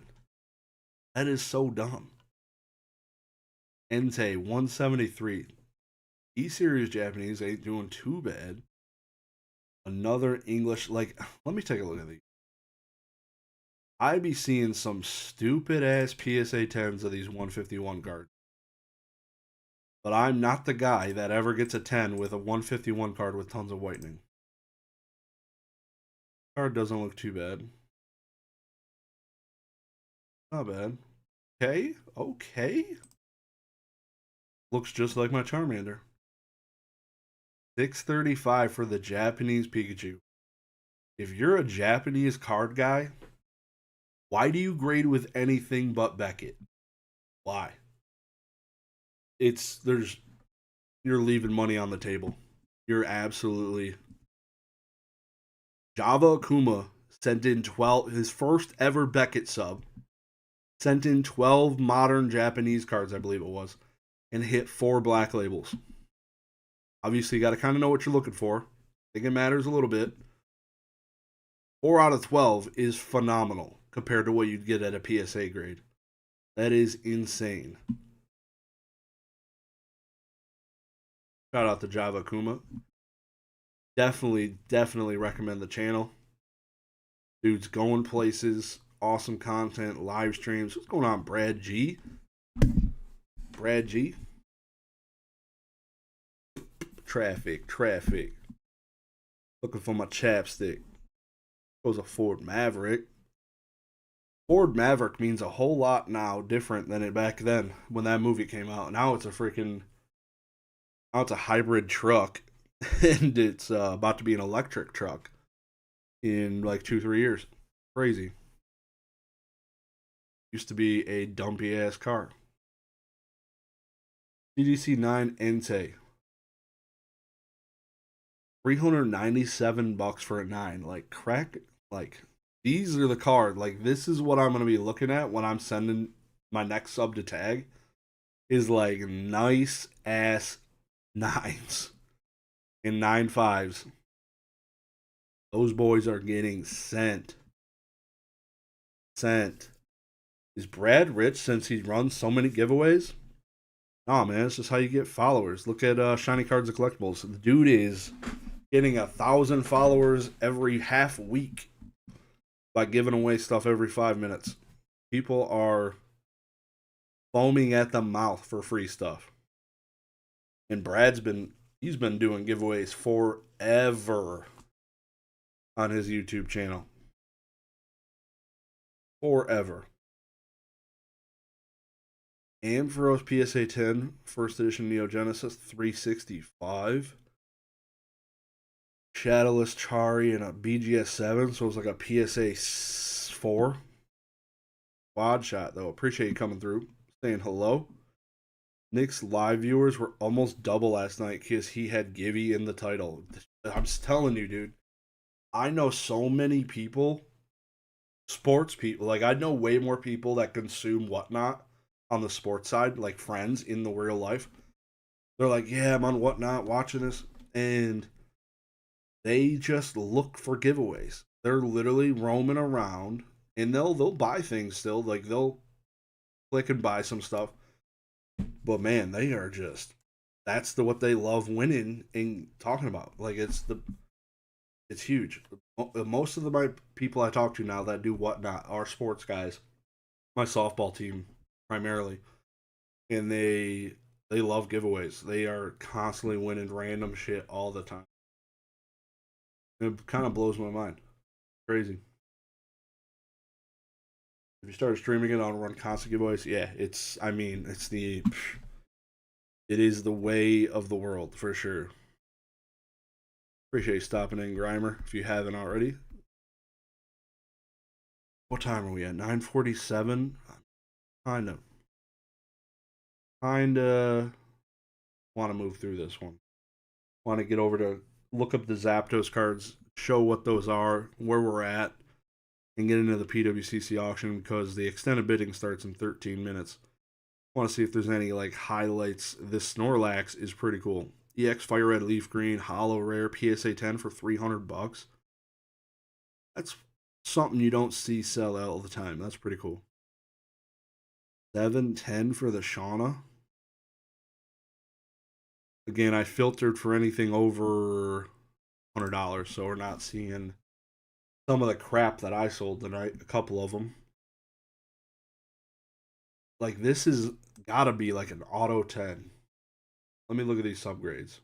[SPEAKER 2] That is so dumb. Entei 173. E-Series Japanese ain't doing too bad. Another English, like, let me take a look at these. I be seeing some stupid ass PSA 10s of these 151 cards. But I'm not the guy that ever gets a 10 with a 151 card with tons of whitening. Card doesn't look too bad. Not bad. Okay, okay. Looks just like my Charmander. $635 for the Japanese Pikachu. If you're a Japanese card guy, why do you grade with anything but Beckett? Why? You're leaving money on the table. You're absolutely. Java Akuma sent in 12, his first ever Beckett sub, sent in 12 modern Japanese cards, I believe it was, and hit 4 black labels. Obviously, you got to kind of know what you're looking for. I think it matters a little bit. 4 out of 12 is phenomenal compared to what you'd get at a PSA grade. That is insane. Shout out to Java Kuma. Definitely recommend the channel. Dude's going places. Awesome content. Live streams. What's going on, Brad G? Brad G? Traffic. Looking for my chapstick. Goes a Ford Maverick. Ford Maverick means a whole lot now different than it back then when that movie came out. Now it's a hybrid truck and it's about to be an electric truck in like 2-3 years. Crazy. Used to be a dumpy ass car. CDC 9 Entei. $397 for a 9. Like, crack. Like, these are the card. Like, this is what I'm going to be looking at when I'm sending my next sub to tag. Is like nice ass 9s and 9.5s. Those boys are getting sent. Is Brad rich since he runs so many giveaways? Nah, man, it's just how you get followers. Look at Shiny Cards and Collectibles. The dude is getting 1,000 followers every half week by giving away stuff every 5 minutes. People are foaming at the mouth for free stuff. And he's been doing giveaways forever on his YouTube channel. Forever. Ampharos PSA 10, first edition Neo Genesis, $365. Shadowless Chari and a BGS 7, so it was like a PSA 4. Quad shot, though. Appreciate you coming through, saying hello. Nick's live viewers were almost double last night because he had Gibby in the title. I'm just telling you, dude. I know so many people, sports people. Like, I know way more people that consume Whatnot on the sports side, like friends in the real life. They're like, yeah, I'm on Whatnot watching this. And they just look for giveaways. They're literally roaming around and they'll buy things still. Like, they'll click and buy some stuff. But man, they are just that's what they love winning and talking about. Like it's huge. Most of my people I talk to now that do whatnot are sports guys. My softball team primarily, and they love giveaways. They are constantly winning random shit all the time. It kind of blows my mind. Crazy. If you start streaming it on run constant giveaways, yeah, it is the way of the world for sure. Appreciate you stopping in, Grimer, if you haven't already. What time are we at? 9:47. Kind of want to move through this one. Want to get over to look up the Zapdos cards, show what those are, where we're at, and get into the PWCC auction because the extended bidding starts in 13 minutes. Want to see if there's any like highlights. This Snorlax is pretty cool. EX Fire Red Leaf Green, Hollow Rare, PSA 10 for $300. That's something you don't see sell out all the time. That's pretty cool. 710 for the Shauna. Again, I filtered for anything over $100, so we're not seeing some of the crap that I sold tonight. A couple of them. Like this is gotta be like an auto 10. Let me look at these subgrades.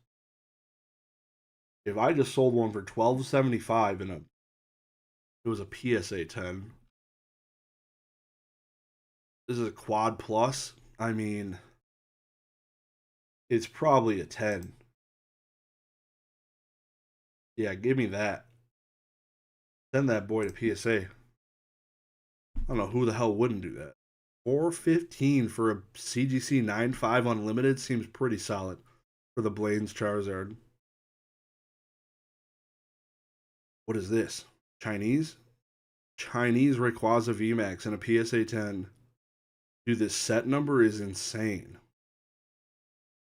[SPEAKER 2] If I just sold one for $12.75 and it was a PSA 10. This is a quad plus. I mean, it's probably a 10. Yeah, give me that. Send that boy to PSA. I don't know who the hell wouldn't do that. $415 for a CGC 9.5 unlimited seems pretty solid for the Blaine's Charizard. What is this? Chinese Rayquaza VMAX and a PSA 10. Dude, this set number is insane.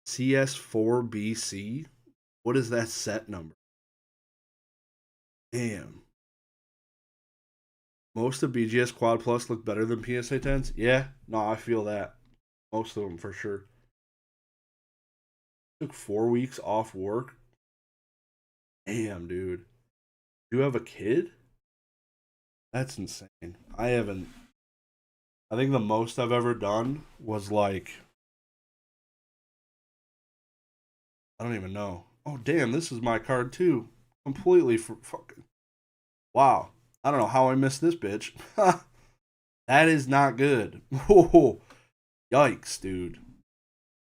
[SPEAKER 2] CS4BC? What is that set number? Damn. Most of BGS Quad Plus look better than PSA 10s? Yeah, no, I feel that. Most of them for sure. Took 4 weeks off work. Damn, dude. You have a kid? That's insane. I think the most I've ever done was like, I don't even know. Oh, damn, this is my card too. Completely for fucking. Wow. I don't know how I missed this bitch. That is not good. Oh, yikes, dude.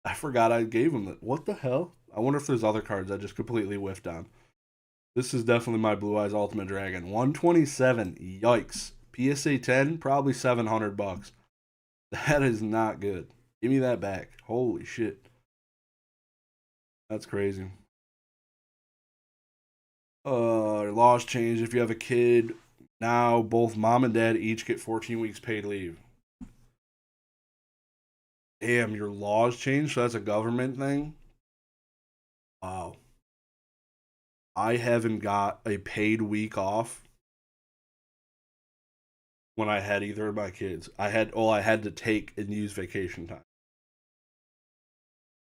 [SPEAKER 2] I forgot I gave him that. What the hell? I wonder if there's other cards I just completely whiffed on. This is definitely my Blue Eyes Ultimate Dragon. 127. Yikes. PSA 10, probably $700. That is not good. Give me that back. Holy shit. That's crazy. Laws change if you have a kid. Now both mom and dad each get 14 weeks paid leave. Damn, your laws changed, so that's a government thing? Wow. I haven't got a paid week off when I had either of my kids. I had to take and use vacation time.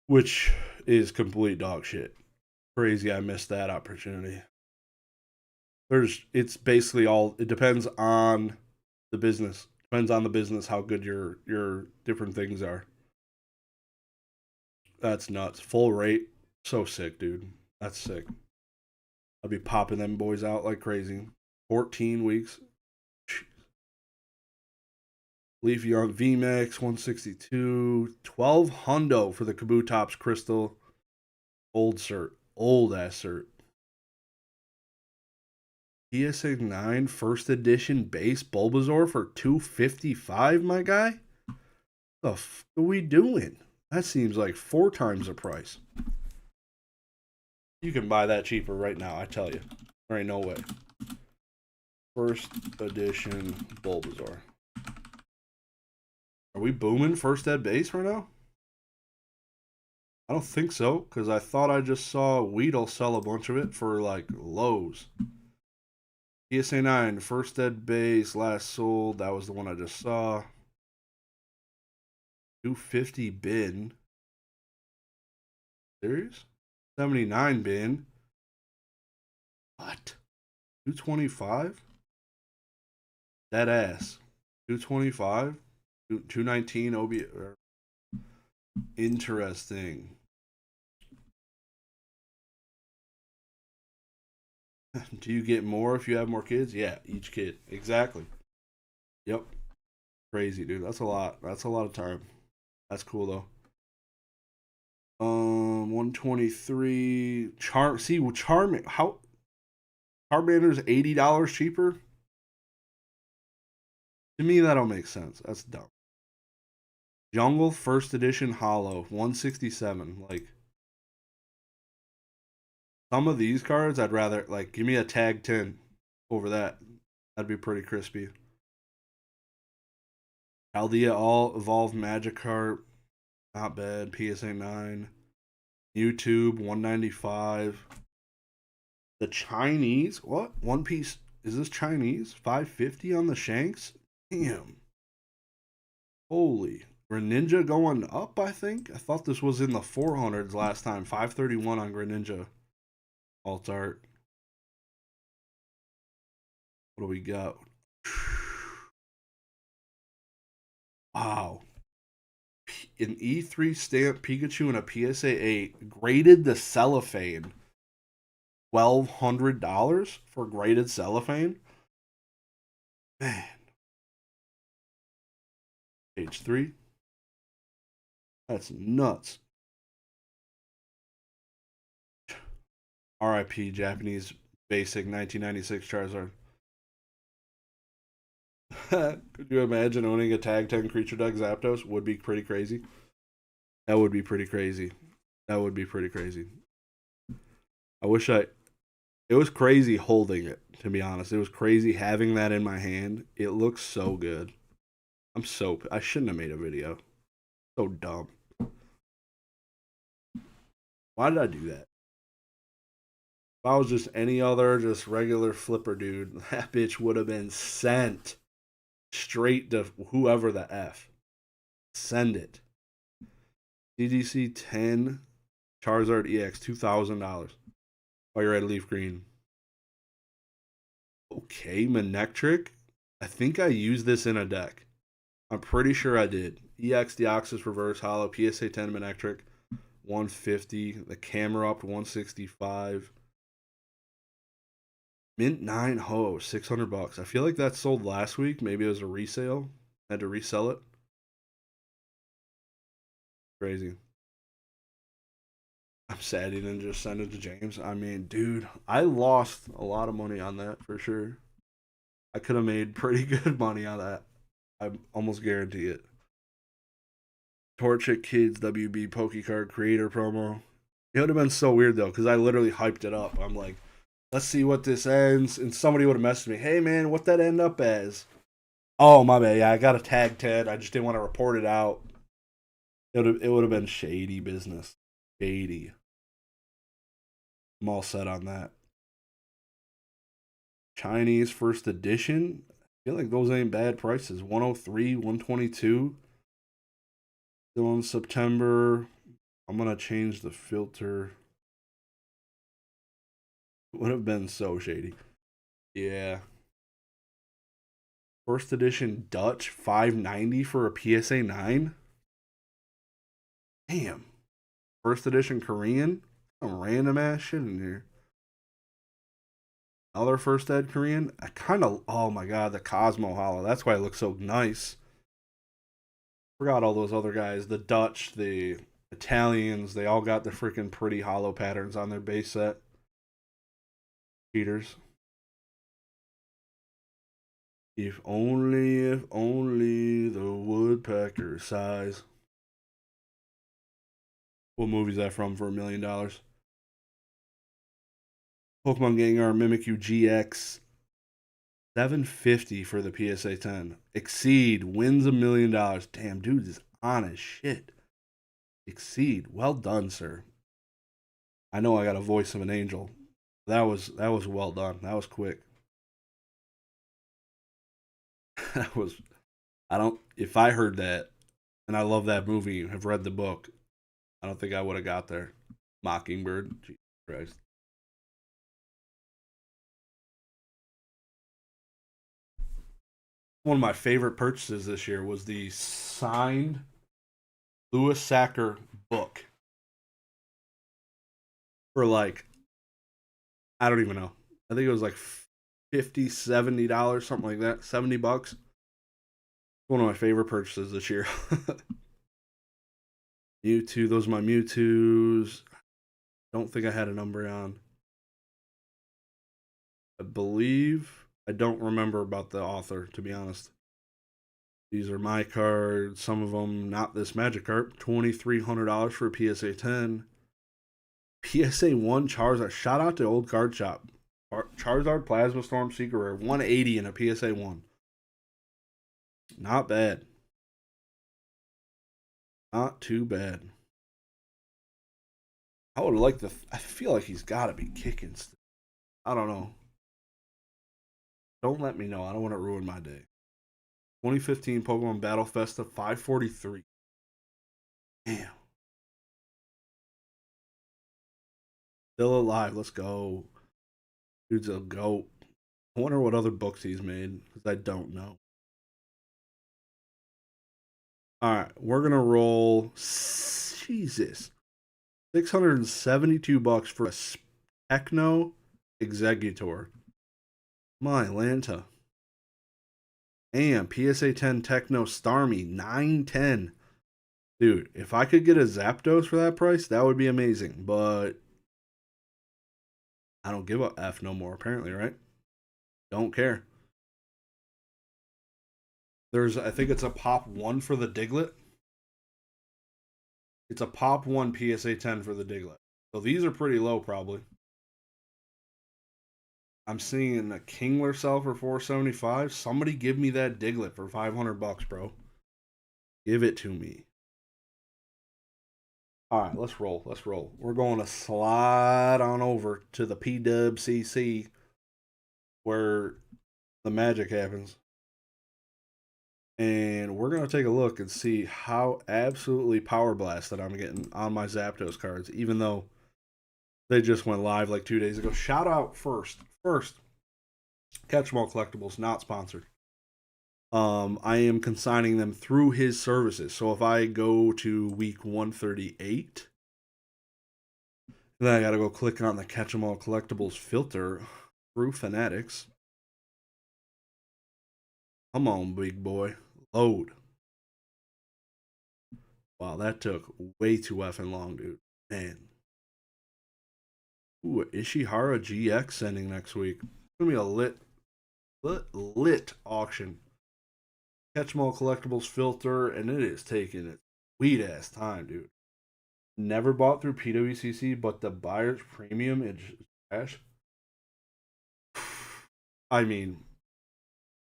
[SPEAKER 2] Which is complete dog shit. Crazy I missed that opportunity. It's basically it depends on the business. Depends on the business how good your different things are. That's nuts. Full rate. So sick, dude. That's sick. I'll be popping them boys out like crazy. 14 weeks. Leafeon VMAX 162. 12 hundo for the Kabutops Crystal. Old cert. Old ass cert. PSA 9 first edition base Bulbasaur for $255, my guy? The f are we doing? That seems like 4 times the price. You can buy that cheaper right now, I tell you. There ain't no way. First edition Bulbasaur. Are we booming first ed base right now? I don't think so, because I thought I just saw Weedle sell a bunch of it for like lows. PSA 9, first ed base, last sold. That was the one I just saw. 250 bin. Serious? 79 bin. What? 225? That ass. 225? 219 OB. Interesting. Do you get more if you have more kids? Yeah, each kid. Exactly. Yep. Crazy, dude. That's a lot. That's a lot of time. That's cool though. 123. Charming. How Charmander's $80 cheaper? To me, that don't make sense. That's dumb. Jungle First Edition Hollow, 167. Like, some of these cards, I'd rather, like, give me a tag 10 over that. That'd be pretty crispy. Aldea All Evolved Magikarp, not bad. PSA 9. YouTube, 195. The Chinese, what? One Piece, is this Chinese? 550 on the Shanks? Damn. Holy. Greninja going up, I think? I thought this was in the 400s last time. 531 on Greninja. Alt art. What do we got? Wow. An E3 stamp Pikachu and a PSA 8 graded the cellophane. $1,200 for graded cellophane? Man. Page 3. That's nuts. RIP Japanese basic 1996 Charizard. Could you imagine owning a tag 10 creature deck Zapdos? Would be pretty crazy. That would be pretty crazy. That would be pretty crazy. I wish it was crazy holding it, to be honest. It was crazy having that in my hand. It looks so good. I shouldn't have made a video. So dumb. Why did I do that? If I was just any other, just regular flipper dude, that bitch would have been sent straight to whoever the F. Send it. CDC 10 Charizard EX, $2,000. Oh, you're at Leaf Green. Okay, Manectric. I think I used this in a deck. I'm pretty sure I did. EX Deoxys Reverse Hollow, PSA 10 Manectric, 150. The camera up to 165. Mint 9 Ho, $600. I feel like that sold last week. Maybe it was a resale. I had to resell it. Crazy. I'm sad he didn't just send it to James. I mean, dude, I lost a lot of money on that for sure. I could have made pretty good money on that. I almost guarantee it. Torchic Kids WB Pokecard Creator promo. It would have been so weird though, because I literally hyped it up. I'm like, let's see what this ends. And somebody would have messaged me, hey man, what that end up as? Oh, my bad. Yeah, I got a tag Ted. I just didn't want to report it out. It would have been shady business. Shady. I'm all set on that. Chinese first edition. I feel like those ain't bad prices. 103, 122. Still in September. I'm gonna change the filter. It would have been so shady. Yeah. First edition Dutch, $590 for a PSA 9. Damn. First edition Korean. Some random ass shit in here. Other first ed Korean. I kind of. Oh my god, the Cosmo Hollow. That's why it looks so nice. Forgot all those other guys. The Dutch, the Italians. They all got the freaking pretty hollow patterns on their base set. Cheaters. If only the woodpecker size. What movie is that from for $1 million? Pokemon Gengar Mimikyu GX, $750 for the PSA 10. Exceed wins $1 million. Damn, dude is on his shit. Exceed, well done, sir. I know I got a voice of an angel. That was well done. That was quick. That was. I don't. If I heard that, And I love that movie. I've read the book. I don't think I would have got there. Mockingbird. Jesus Christ. One of my favorite purchases this year was the signed Lewis Sacker book for like, I don't even know. I think it was like $50, $70, something like that. $70. One of my favorite purchases this year. Mewtwo, those are my Mewtwo's. Don't think I had a number on. I believe, I don't remember about the author, to be honest. These are my cards. Some of them, not this Magikarp. $2,300 for a PSA 10. PSA 1 Charizard. Shout out to Old Card Shop. Charizard Plasma Storm Secret Rare. 180 in a PSA 1. Not bad. Not too bad. I would like to. I feel like he's got to be kicking still. I don't know. Don't let me know. I don't want to ruin my day. 2015 Pokemon Battle Festa 543. Damn. Still alive. Let's go. Dude's a goat. I wonder what other books he's made, because I don't know. Alright, we're going to roll. Jesus. $672 for a Techno Executor. My Lanta. And PSA 10 Techno Starmie. 910. Dude, if I could get a Zapdos for that price, that would be amazing. But I don't give a F no more, apparently, right? Don't care. I think it's a pop 1 for the Diglett. It's a pop 1 PSA 10 for the Diglett. So these are pretty low, probably. I'm seeing a Kingler sell for $475. Somebody give me that Diglett for $500, bro. Give it to me. All right, let's roll. Let's roll. We're going to slide on over to the PWCC where the magic happens. And we're going to take a look and see how absolutely power blasted I'm getting on my Zapdos cards, even though they just went live like 2 days ago. Shout out first, Catch 'em All Collectibles, not sponsored. I am consigning them through his services. So if I go to week 138, then I got to go click on the Catch 'em All Collectibles filter through Fanatics. Come on, big boy. Load. Wow, that took way too effing long, dude. Man. Ooh, Ishihara GX sending next week. It's going to be a lit auction. Catch 'em All Collectibles filter, and it is taking its sweet ass time, dude. Never bought through PWCC, but the buyer's premium is trash. I mean,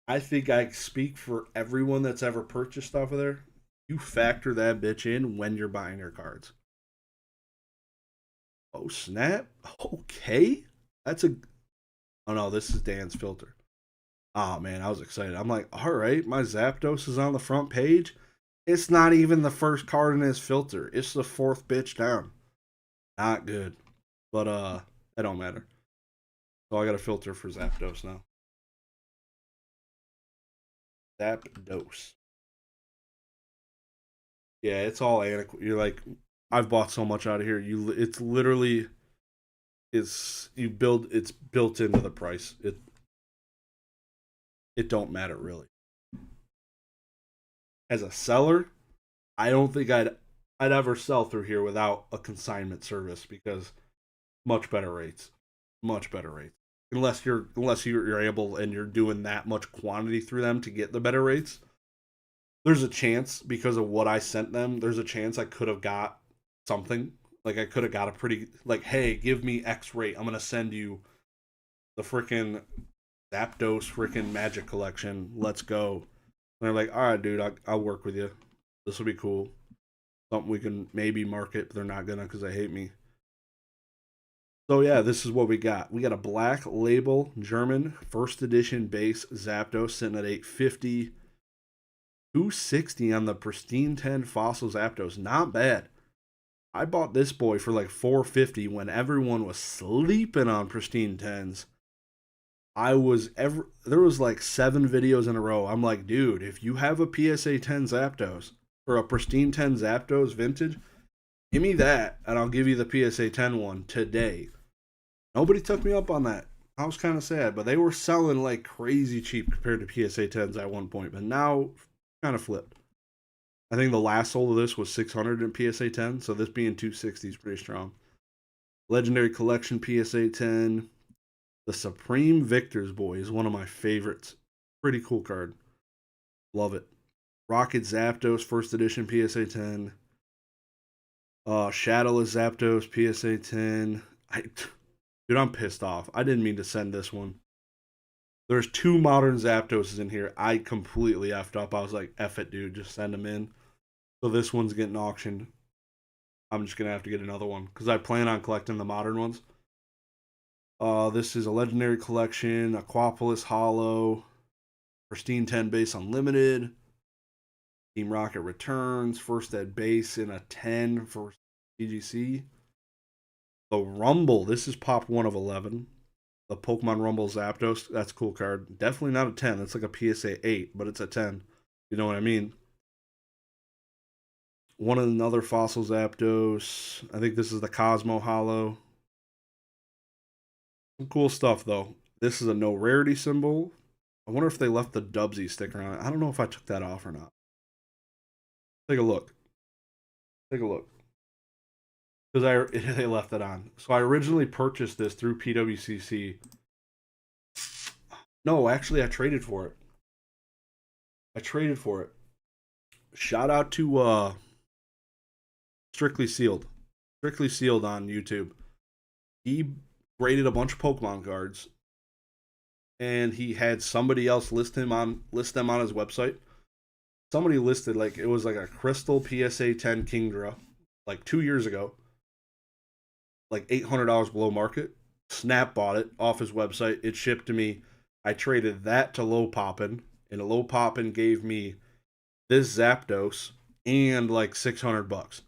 [SPEAKER 2] I think I speak for everyone that's ever purchased stuff of there. You factor that bitch in when you're buying your cards. Oh, snap. Okay. Oh, no, this is Dan's filter. Oh, man, I was excited. I'm like, all right, my Zapdos is on the front page. It's not even the first card in his filter. It's the fourth bitch down. Not good. But, it don't matter. So I got a filter for Zapdos now. Zapdos. Yeah, it's all antiquated. You're like, I've bought so much out of here. It's literally, it's built into the price. It don't matter really. As a seller, I don't think I'd ever sell through here without a consignment service, because much better rates. Unless you're able and you're doing that much quantity through them to get the better rates. There's a chance, because of what I sent them, there's a chance I could have got something. Like I could have got a pretty, like, hey, give me X rate. I'm going to send you the freaking Zapdos freaking Magic Collection. Let's go. And they're like, all right, dude, I'll work with you. This will be cool. Something we can maybe market, but they're not going to because they hate me. So yeah, this is what we got. We got a Black Label German first edition base Zapdos sitting at $850. 260 on the Pristine 10 Fossil Zapdos. Not bad. I bought this boy for like 450 when everyone was sleeping on Pristine 10s. There was like 7 videos in a row. I'm like, dude, if you have a PSA 10 Zapdos or a Pristine 10 Zapdos vintage, give me that and I'll give you the PSA 10 one today. Nobody took me up on that. I was kind of sad, but they were selling like crazy cheap compared to PSA 10s at one point, but now kind of flipped. I think the last sold of this was 600 in PSA 10, so this being 260 is pretty strong. Legendary Collection PSA 10. The Supreme Victor's Boy is one of my favorites. Pretty cool card. Love it. Rocket Zapdos First Edition PSA 10. Shadowless Zapdos PSA 10. Dude, I'm pissed off. I didn't mean to send this one. There's 2 modern Zapdoses in here. I completely effed up. I was like, F it, dude. Just send them in. So this one's getting auctioned. I'm just going to have to get another one because I plan on collecting the modern ones. This is a Legendary Collection, Aquapolis Hollow, Pristine 10 Base Unlimited, Team Rocket Returns, First Ed Base in a 10 for CGC. The Rumble, this is Pop 1 of 11. The Pokemon Rumble Zapdos, that's a cool card. Definitely not a 10, it's like a PSA 8, but it's a 10. You know what I mean? Another Fossil Zapdos. I think this is the Cosmo Hollow. Some cool stuff, though. This is a no rarity symbol. I wonder if they left the Dubsy sticker on it. I don't know if I took that off or not. Take a look. Take a look. Because they left it on. So I originally purchased this through PWCC. No, actually, I traded for it. Shout out to Strictly Sealed. Strictly Sealed on YouTube. He graded a bunch of Pokemon cards. And he had somebody else list them on his website. Somebody listed, like, it was like a Crystal PSA 10 Kingdra, like 2 years ago. Like $800 below market. Snap bought it off his website. It shipped to me. I traded that to Low Poppin', and Low Poppin' gave me this Zapdos and like $600.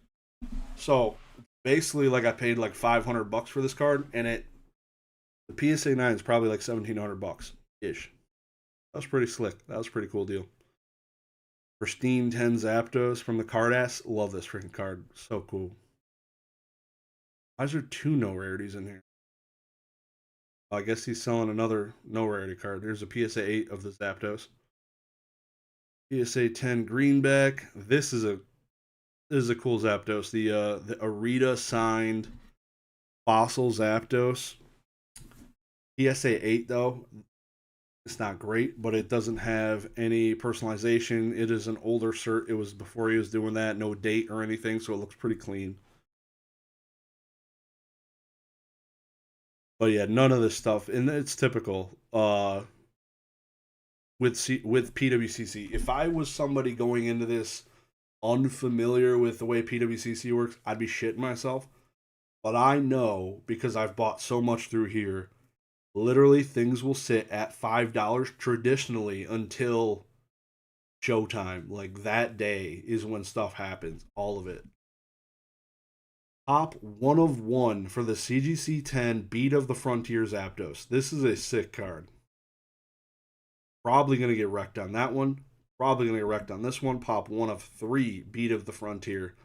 [SPEAKER 2] So basically, like, I paid like $500 for this card, and the PSA 9 is probably like $1,700 ish. That was pretty slick. That was a pretty cool deal. Pristine 10 Zapdos from the card ass. Love this freaking card. So cool. Why is there 2 no rarities in here? I guess he's selling another no rarity card. There's a PSA 8 of the Zapdos. PSA 10 Greenback. This is a cool Zapdos. The Arita signed Fossil Zapdos. PSA 8 though, it's not great, but it doesn't have any personalization. It is an older cert. It was before he was doing that. No date or anything, so it looks pretty clean. But yeah, none of this stuff, and it's typical with PWCC. If I was somebody going into this unfamiliar with the way PWCC works, I'd be shitting myself. But I know, because I've bought so much through here, literally things will sit at $5 traditionally until showtime. Like, that day is when stuff happens. All of it. Top 1 of 1 for the CGC 10 Beat of the Frontier Zapdos. This is a sick card. Probably going to get wrecked on that one. Probably going to get wrecked on this one. Pop 1 of 3 Beat of the Frontier.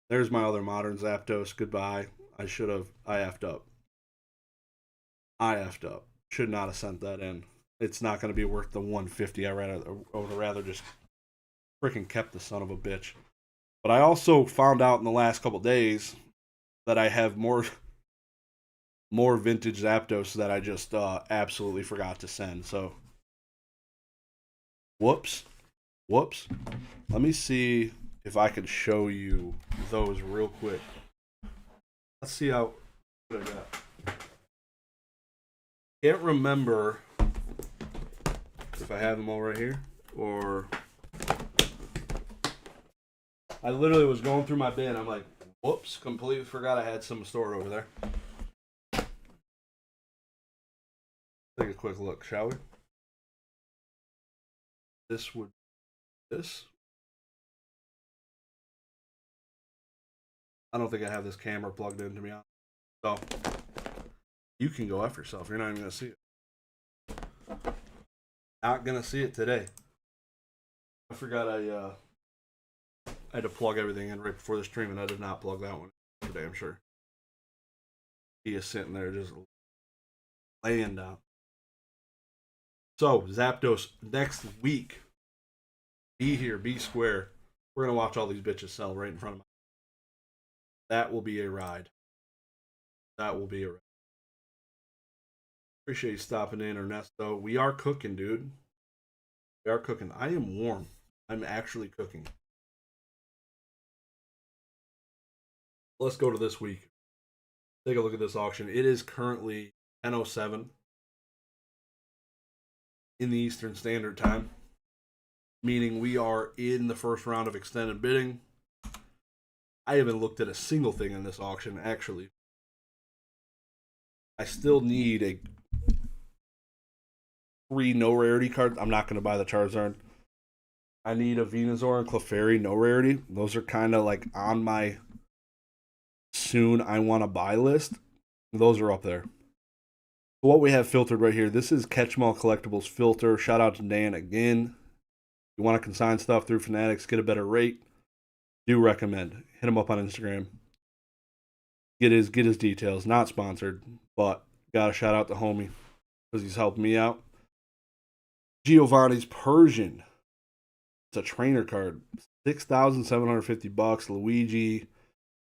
[SPEAKER 2] There's my other modern Zapdos. Goodbye. I effed up. Should not have sent that in. It's not going to be worth the $150. I would have rather just freaking kept the son of a bitch. But I also found out in the last couple days that I have more vintage Zapdos that I just absolutely forgot to send. So, whoops. Let me see if I can show you those real quick. Let's see what I got. Can't remember if I have them all right here or... I literally was going through my bin. I'm like, whoops, completely forgot I had some stored over there. Take a quick look, shall we? this would this. I don't think I have this camera plugged in, to be honest. So you can go F yourself. You're not even gonna see it. Not gonna see it today. I forgot I had to plug everything in right before the stream, and I did not plug that one today, I'm sure. He is sitting there just laying down. So, Zapdos, next week, be here, be square. We're going to watch all these bitches sell right in front of me. That will be a ride. That will be a ride. Appreciate you stopping in, Ernesto. We are cooking, dude. We are cooking. I am warm. I'm actually cooking. Let's go to this week. Take a look at this auction. It is currently 10:07 in the Eastern Standard Time, meaning we are in the first round of extended bidding. I haven't looked at a single thing in this auction, actually. I still need a 3 no rarity cards. I'm not going to buy the Charizard. I need a Venusaur and Clefairy no rarity. Those are kind of like on my soon I want to buy list. Those are up there. What we have filtered right here, this is Catch 'em All Collectibles filter. Shout out to Dan again. You want to consign stuff through Fanatics, get a better rate, do recommend. Hit him up on Instagram. Get his details. Not sponsored, but got to shout out the homie because he's helped me out. Giovanni's Persian. It's a trainer card. $6,750. Luigi.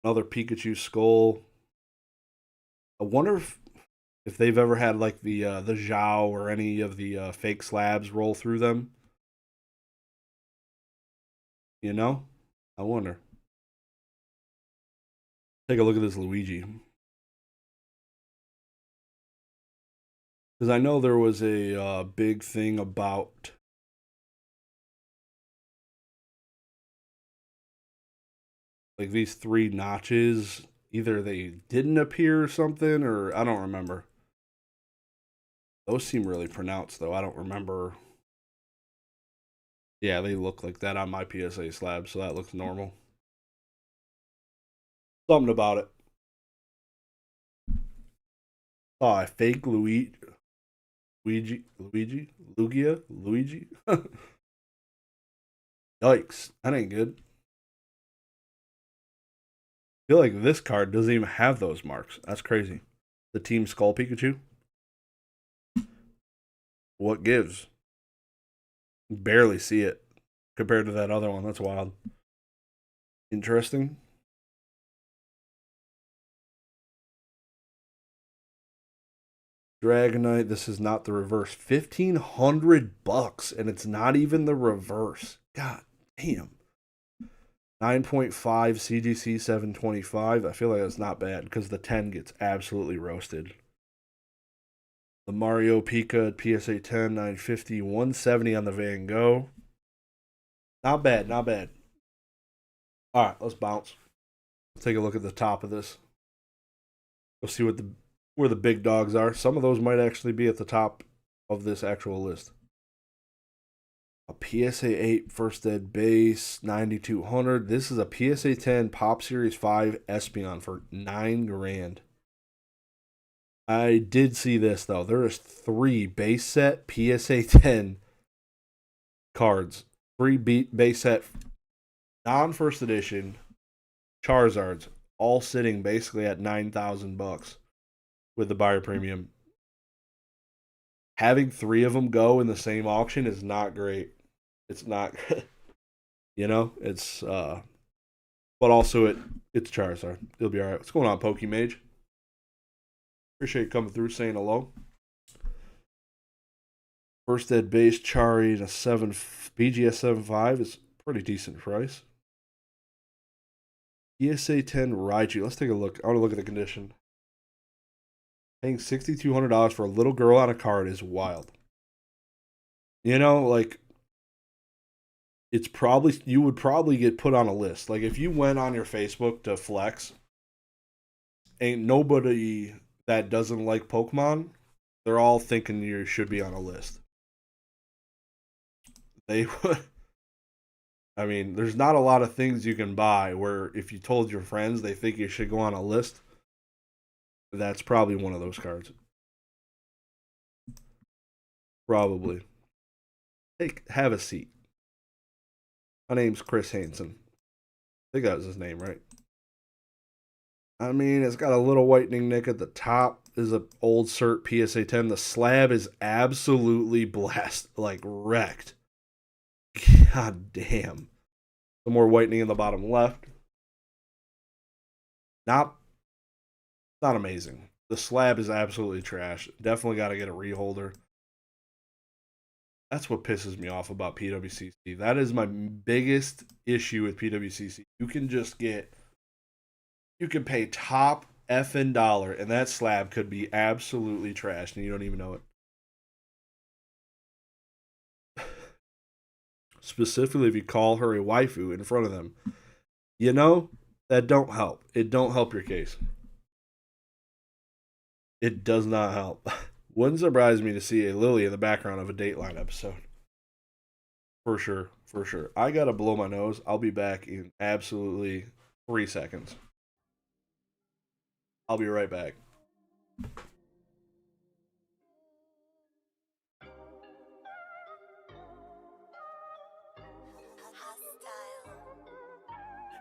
[SPEAKER 2] Another Pikachu skull. I wonder if they've ever had like the Zhao or any of the fake slabs roll through them. You know? I wonder. Take a look at this Luigi. Because I know there was a big thing about like these 3 notches. Either they didn't appear or something, or I don't remember. Those seem really pronounced, though. I don't remember. Yeah, they look like that on my PSA slab, so that looks normal. Something about it. Oh, I fake Luigi. Yikes, that ain't good. I feel like this card doesn't even have those marks. That's crazy. The Team Skull Pikachu. What gives? Barely see it compared to that other one. That's wild. Interesting. Dragonite. This is not the reverse. $1,500, and it's not even the reverse. God damn. 9.5 CGC 725. I feel like that's not bad because the 10 gets absolutely roasted. The Mario Pika at PSA 10, 950, 170 on the Van Gogh. Not bad, not bad. All right, let's bounce. Let's take a look at the top of this. We'll see where the big dogs are. Some of those might actually be at the top of this actual list. A PSA 8 First Ed base, 9,200. This is a PSA 10 Pop Series 5 Espeon for $9,000. I did see this though. There is 3 base set PSA 10 cards. 3 base set non-first edition Charizards, all sitting basically at $9,000 with the buyer premium. Having 3 of them go in the same auction is not great. It's not, you know, it's, but also it's Charizard. It'll be all right. What's going on, Pokemage? Appreciate you coming through, saying hello. First Ed base Chari and a BGS 7.5 is a pretty decent price. ESA 10 Raichu. Let's take a look. I want to look at the condition. Paying $6,200 for a little girl on a card is wild. You know, like, it's probably, you would probably get put on a list. Like, if you went on your Facebook to flex, ain't nobody that doesn't like Pokemon, they're all thinking you should be on a list. They would. I mean, there's not a lot of things you can buy where if you told your friends they think you should go on a list, that's probably one of those cards. Probably. Have a seat. My name's Chris Hansen. I think that was his name, right? I mean, it's got a little whitening nick at the top. Is a old cert PSA 10. The slab is absolutely like wrecked. God damn. Some more whitening in the bottom left. Not amazing. The slab is absolutely trash. Definitely got to get a reholder. That's what pisses me off about PWCC. That is my biggest issue with PWCC. You can pay top effing dollar, and that slab could be absolutely trashed, and you don't even know it. Specifically, if you call her a waifu in front of them, that don't help. It don't help your case. It does not help. Wouldn't surprise me to see a Lily in the background of a Dateline episode. For sure. I gotta blow my nose. I'll be back in absolutely 3 seconds. I'll be right back.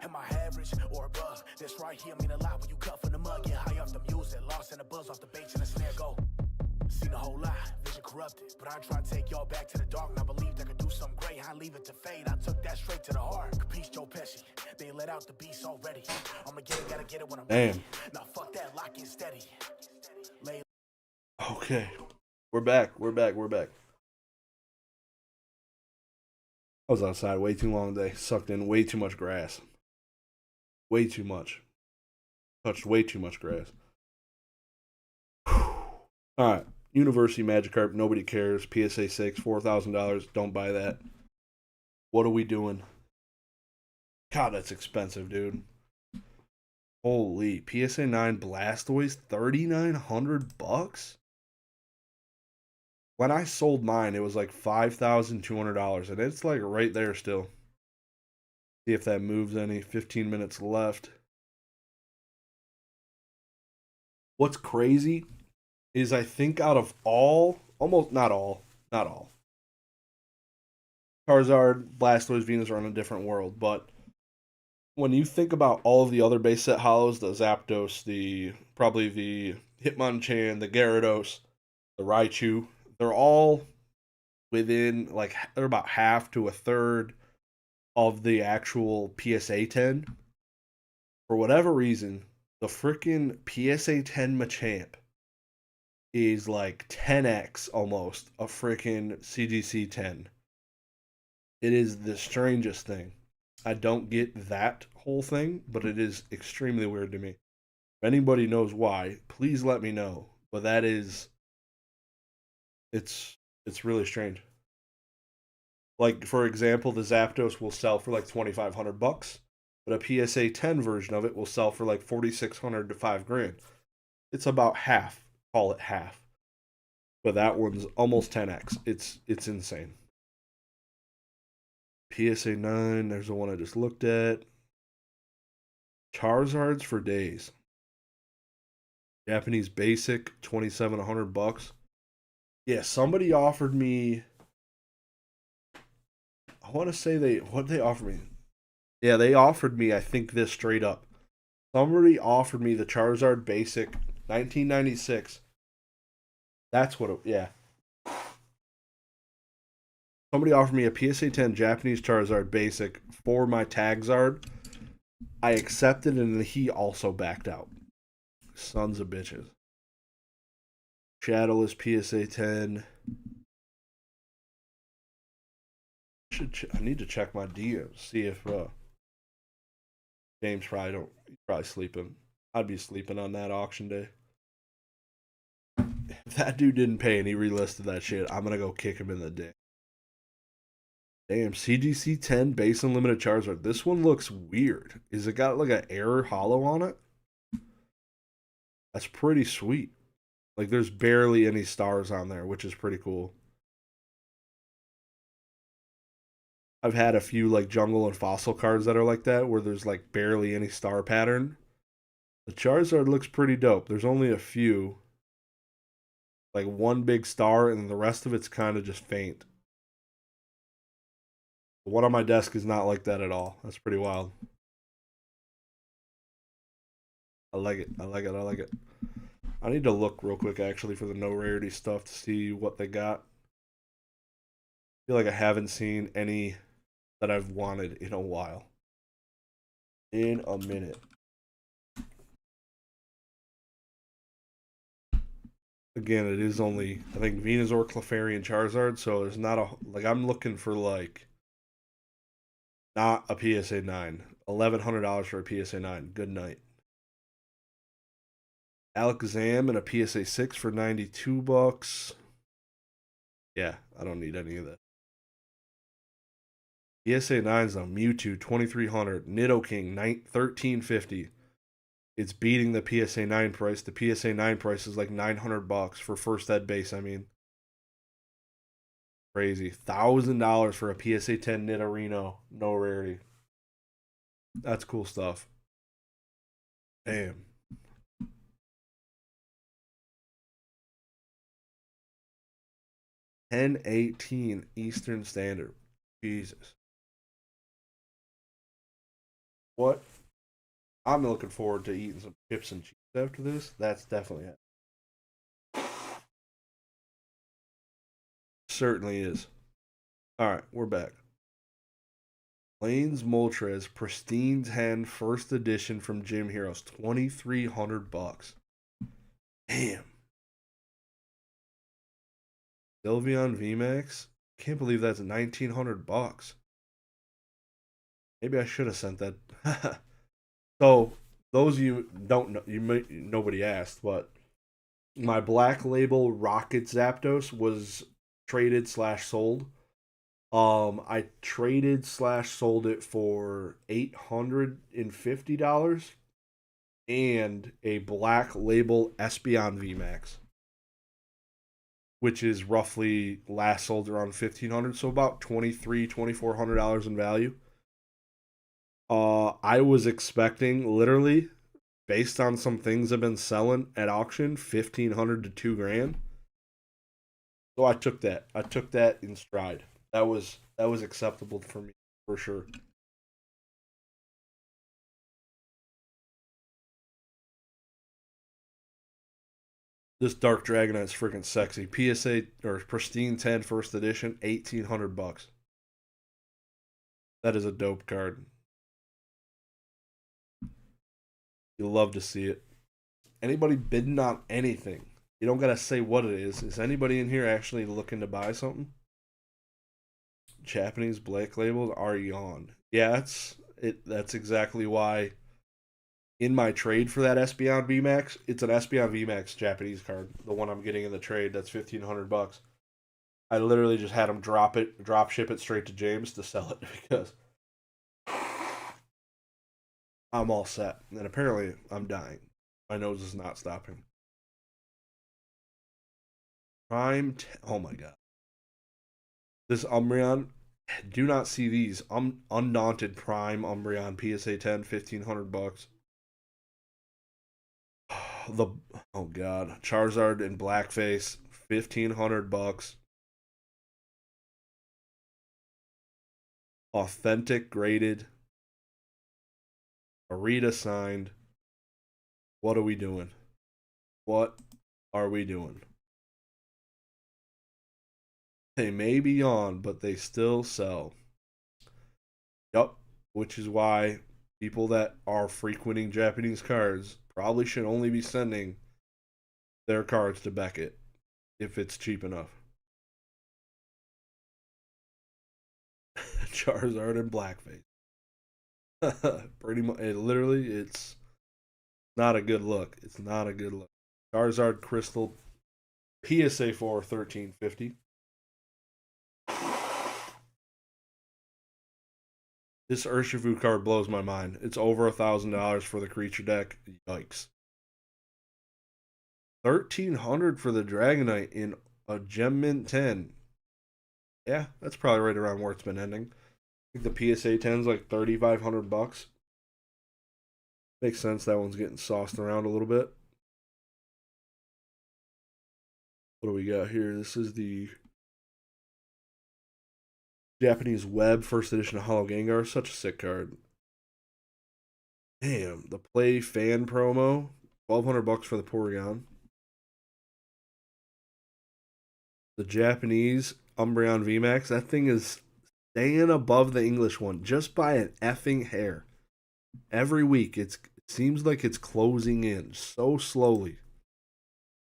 [SPEAKER 1] Am I average or above? This right here mean a lot when you cut from the mud. Get high off the music, lost in the buzz off the bass and the snare go. Seen a whole lot, vision corrupted. But I try to take y'all back to the dark. And I believed I could do something great. I leave it to fate. I took that straight to the heart. Capiche Joe Pesci. They let out the beast already. I'ma get it, gotta get it when I'm ready. Now fuck that, lock in steady.
[SPEAKER 2] Okay. We're back. I was outside way too long today. Sucked in way too much grass. Way too much. Touched way too much grass. Alright. University Magikarp, nobody cares. PSA 6, $4,000. Don't buy that. What are we doing? God, that's expensive, dude. Holy. PSA 9 Blastoise, $3,900? When I sold mine, it was like $5,200, and it's like right there still. See if that moves any. 15 minutes left. What's crazy is I think out of not all. Charizard, Blastoise, Venus are in a different world, but when you think about all of the other base set hollows, the Zapdos, probably the Hitmonchan, the Gyarados, the Raichu, they're all within, like, they're about half to a third of the actual PSA 10. For whatever reason, the freaking PSA 10 Machamp is like 10x almost a freaking CGC 10. It is the strangest thing. I don't get that whole thing, but it is extremely weird to me. If anybody knows why, please let me know. But that is, it's really strange. Like, for example, the Zapdos will sell for like $2,500, but a PSA 10 version of it will sell for like $4,600 to $5,000. It's about half. Call it half. But that one's almost 10x. It's insane. PSA 9, there's the one I just looked at. Charizards for days. Japanese basic, $2,700. Yeah, somebody offered me. I want to say what did they offer me? Yeah, they offered me, I think, this straight up. Somebody offered me the Charizard basic, 1996. That's what yeah. Somebody offered me a PSA 10 Japanese Charizard basic for my Tagzard. I accepted, and he also backed out. Sons of bitches. Shadowless PSA 10. I need to check my DMs, see if James probably sleeping. I'd be sleeping on that auction day. If that dude didn't pay and he relisted that shit, I'm gonna go kick him in the dick. Damn, CGC 10 base unlimited Charizard. This one looks weird. Is it got like an error hollow on it? That's pretty sweet. Like, there's barely any stars on there, which is pretty cool. I've had a few like jungle and fossil cards that are like that, where there's like barely any star pattern. The Charizard looks pretty dope. There's only a few, like one big star, and the rest of it's kind of just faint. The one on my desk is not like that at all. That's pretty wild. I like it. I like it. I like it. I need to look real quick actually for the no rarity stuff to see what they got. I feel like I haven't seen any that I've wanted in a while. In a minute. Again, it is only I think Venusaur, Clefairy, and Charizard, so there's not a like I'm looking for like not a PSA 9. $1,100 for a PSA 9. Good night. Alakazam and a PSA 6 for $92. Yeah, I don't need any of that. PSA 9's a Mewtwo 2300, Nidoking 1350. It's beating the PSA 9 price. The PSA 9 price is like $900 for first ed base, I mean. Crazy. $1,000 for a PSA 10 Nidorino, no rarity. That's cool stuff. Damn. 10:18 Eastern Standard. Jesus. What? I'm looking forward to eating some chips and cheese after this. That's definitely it. Certainly is. All right, we're back. Plains Moltres Pristine 10 First Edition from Gym Heroes, $2,300. Damn. Sylveon VMAX. Can't believe that's $1,900. Maybe I should have sent that. So those of you don't know, nobody asked, but my Black Label Rocket Zapdos was traded slash sold. I traded slash sold it for $850 and a Black Label Espeon VMAX, which is roughly last sold around $1,500, so about $2,400 in value. I was expecting literally, based on some things I've been selling at auction, $1,500 to $2,000. So I took that. I took that in stride. That was acceptable for me for sure. This Dark Dragonite's freaking sexy. PSA or Pristine 10 First Edition, $1,800. That is a dope card. You'll love to see it. Anybody bidding on anything? You don't gotta say what it is. Is anybody in here actually looking to buy something? Japanese Black Labels are yawn. Yeah, that's it. That's exactly why. In my trade for that Espeon VMAX, it's an Espeon VMAX Japanese card. The one I'm getting in the trade, that's $1,500. I literally just had him drop ship it straight to James to sell it because I'm all set. And apparently I'm dying. My nose is not stopping. Oh my god. This Umbreon, do not see these. Undaunted Prime Umbreon PSA 10, $1,500. Oh god, Charizard and Blackface, $1,500. Authentic graded. Arita signed. What are we doing? What are we doing? They may be on, but they still sell. Yup, which is why people that are frequenting Japanese cards probably should only be sending their cards to Beckett if it's cheap enough. Charizard and Blackface. Pretty much, it's not a good look. It's not a good look. Charizard Crystal PSA 4 $1,350. This Urshifu card blows my mind. It's over $1,000 for the creature deck. Yikes. $1,300 for the Dragonite in a Gem Mint 10. Yeah, that's probably right around where it's been ending. I think the PSA 10's like $3,500. Makes sense. That one's getting sauced around a little bit. What do we got here? This is the Japanese Web first edition of Hollow Gengar. Such a sick card. Damn, the Play Fan promo. $1,200 for the Porygon. The Japanese Umbreon VMAX. That thing is staying above the English one just by an effing hair. Every week, it seems like it's closing in so slowly.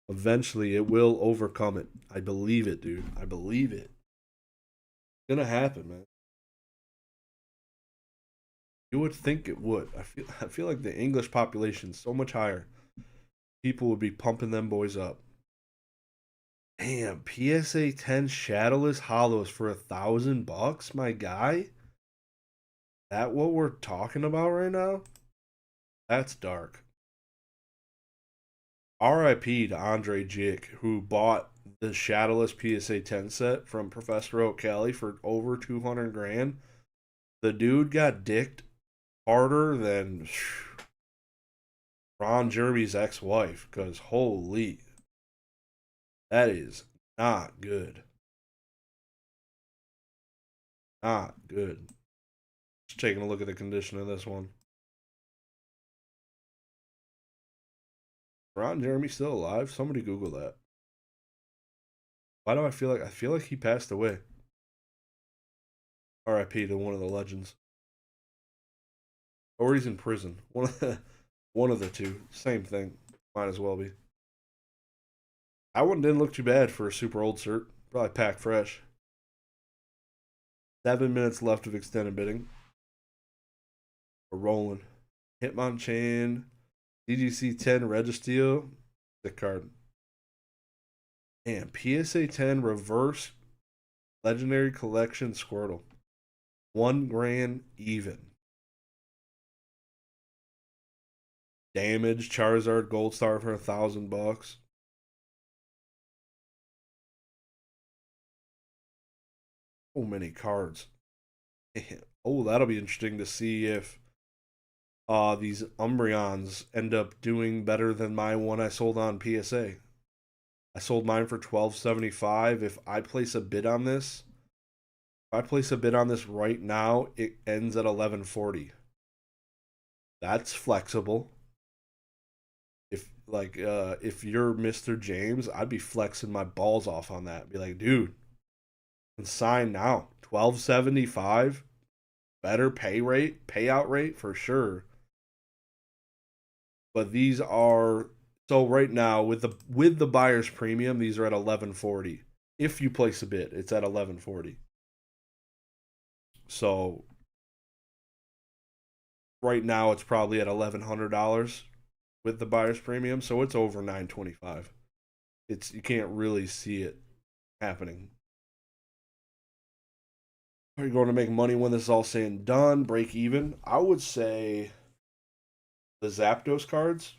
[SPEAKER 2] Eventually, it will overcome it. I believe it, dude. I believe it. It's gonna happen, man. You would think it would. I feel like the English population is so much higher. People would be pumping them boys up. Damn, PSA 10 Shadowless Hollows for $1,000, my guy. That what we're talking about right now? That's dark. RIP to Andre Jick, who bought the Shadowless PSA 10 set from Professor O'Kelly for over 200 grand. The dude got dicked harder than Ron Jeremy's ex-wife, because holy, that is not good. Not good. Just taking a look at the condition of this one. Ron Jeremy still alive? Somebody Google that. Why do I feel like he passed away? R.I.P. to one of the legends. Or he's in prison. One of the two. Same thing. Might as well be. That one didn't look too bad for a super old cert. Probably pack fresh. 7 minutes left of extended bidding. We're rolling. Hitmonchan. DGC 10 Registeel. The card. And PSA 10 Reverse Legendary Collection Squirtle. 1 grand even. Damage Charizard Gold Star for $1,000. So many cards. Oh, that'll be interesting to see if these Umbreons end up doing better than my one I sold on PSA. I sold mine for $1,275. If I place a bid on this, right now, it ends at $1,140. That's flexible. If you're Mr. James, I'd be flexing my balls off on that. Be like, dude, sign now. $1,275. Better payout rate for sure. But these are so right now with the buyer's premium, these are at $1,140. If you place a bid, it's at $1,140. So right now it's probably at $1,100 with the buyer's premium, so it's over $925. You can't really see it happening. Are you going to make money when this is all said and done? Break even? I would say the Zapdos cards.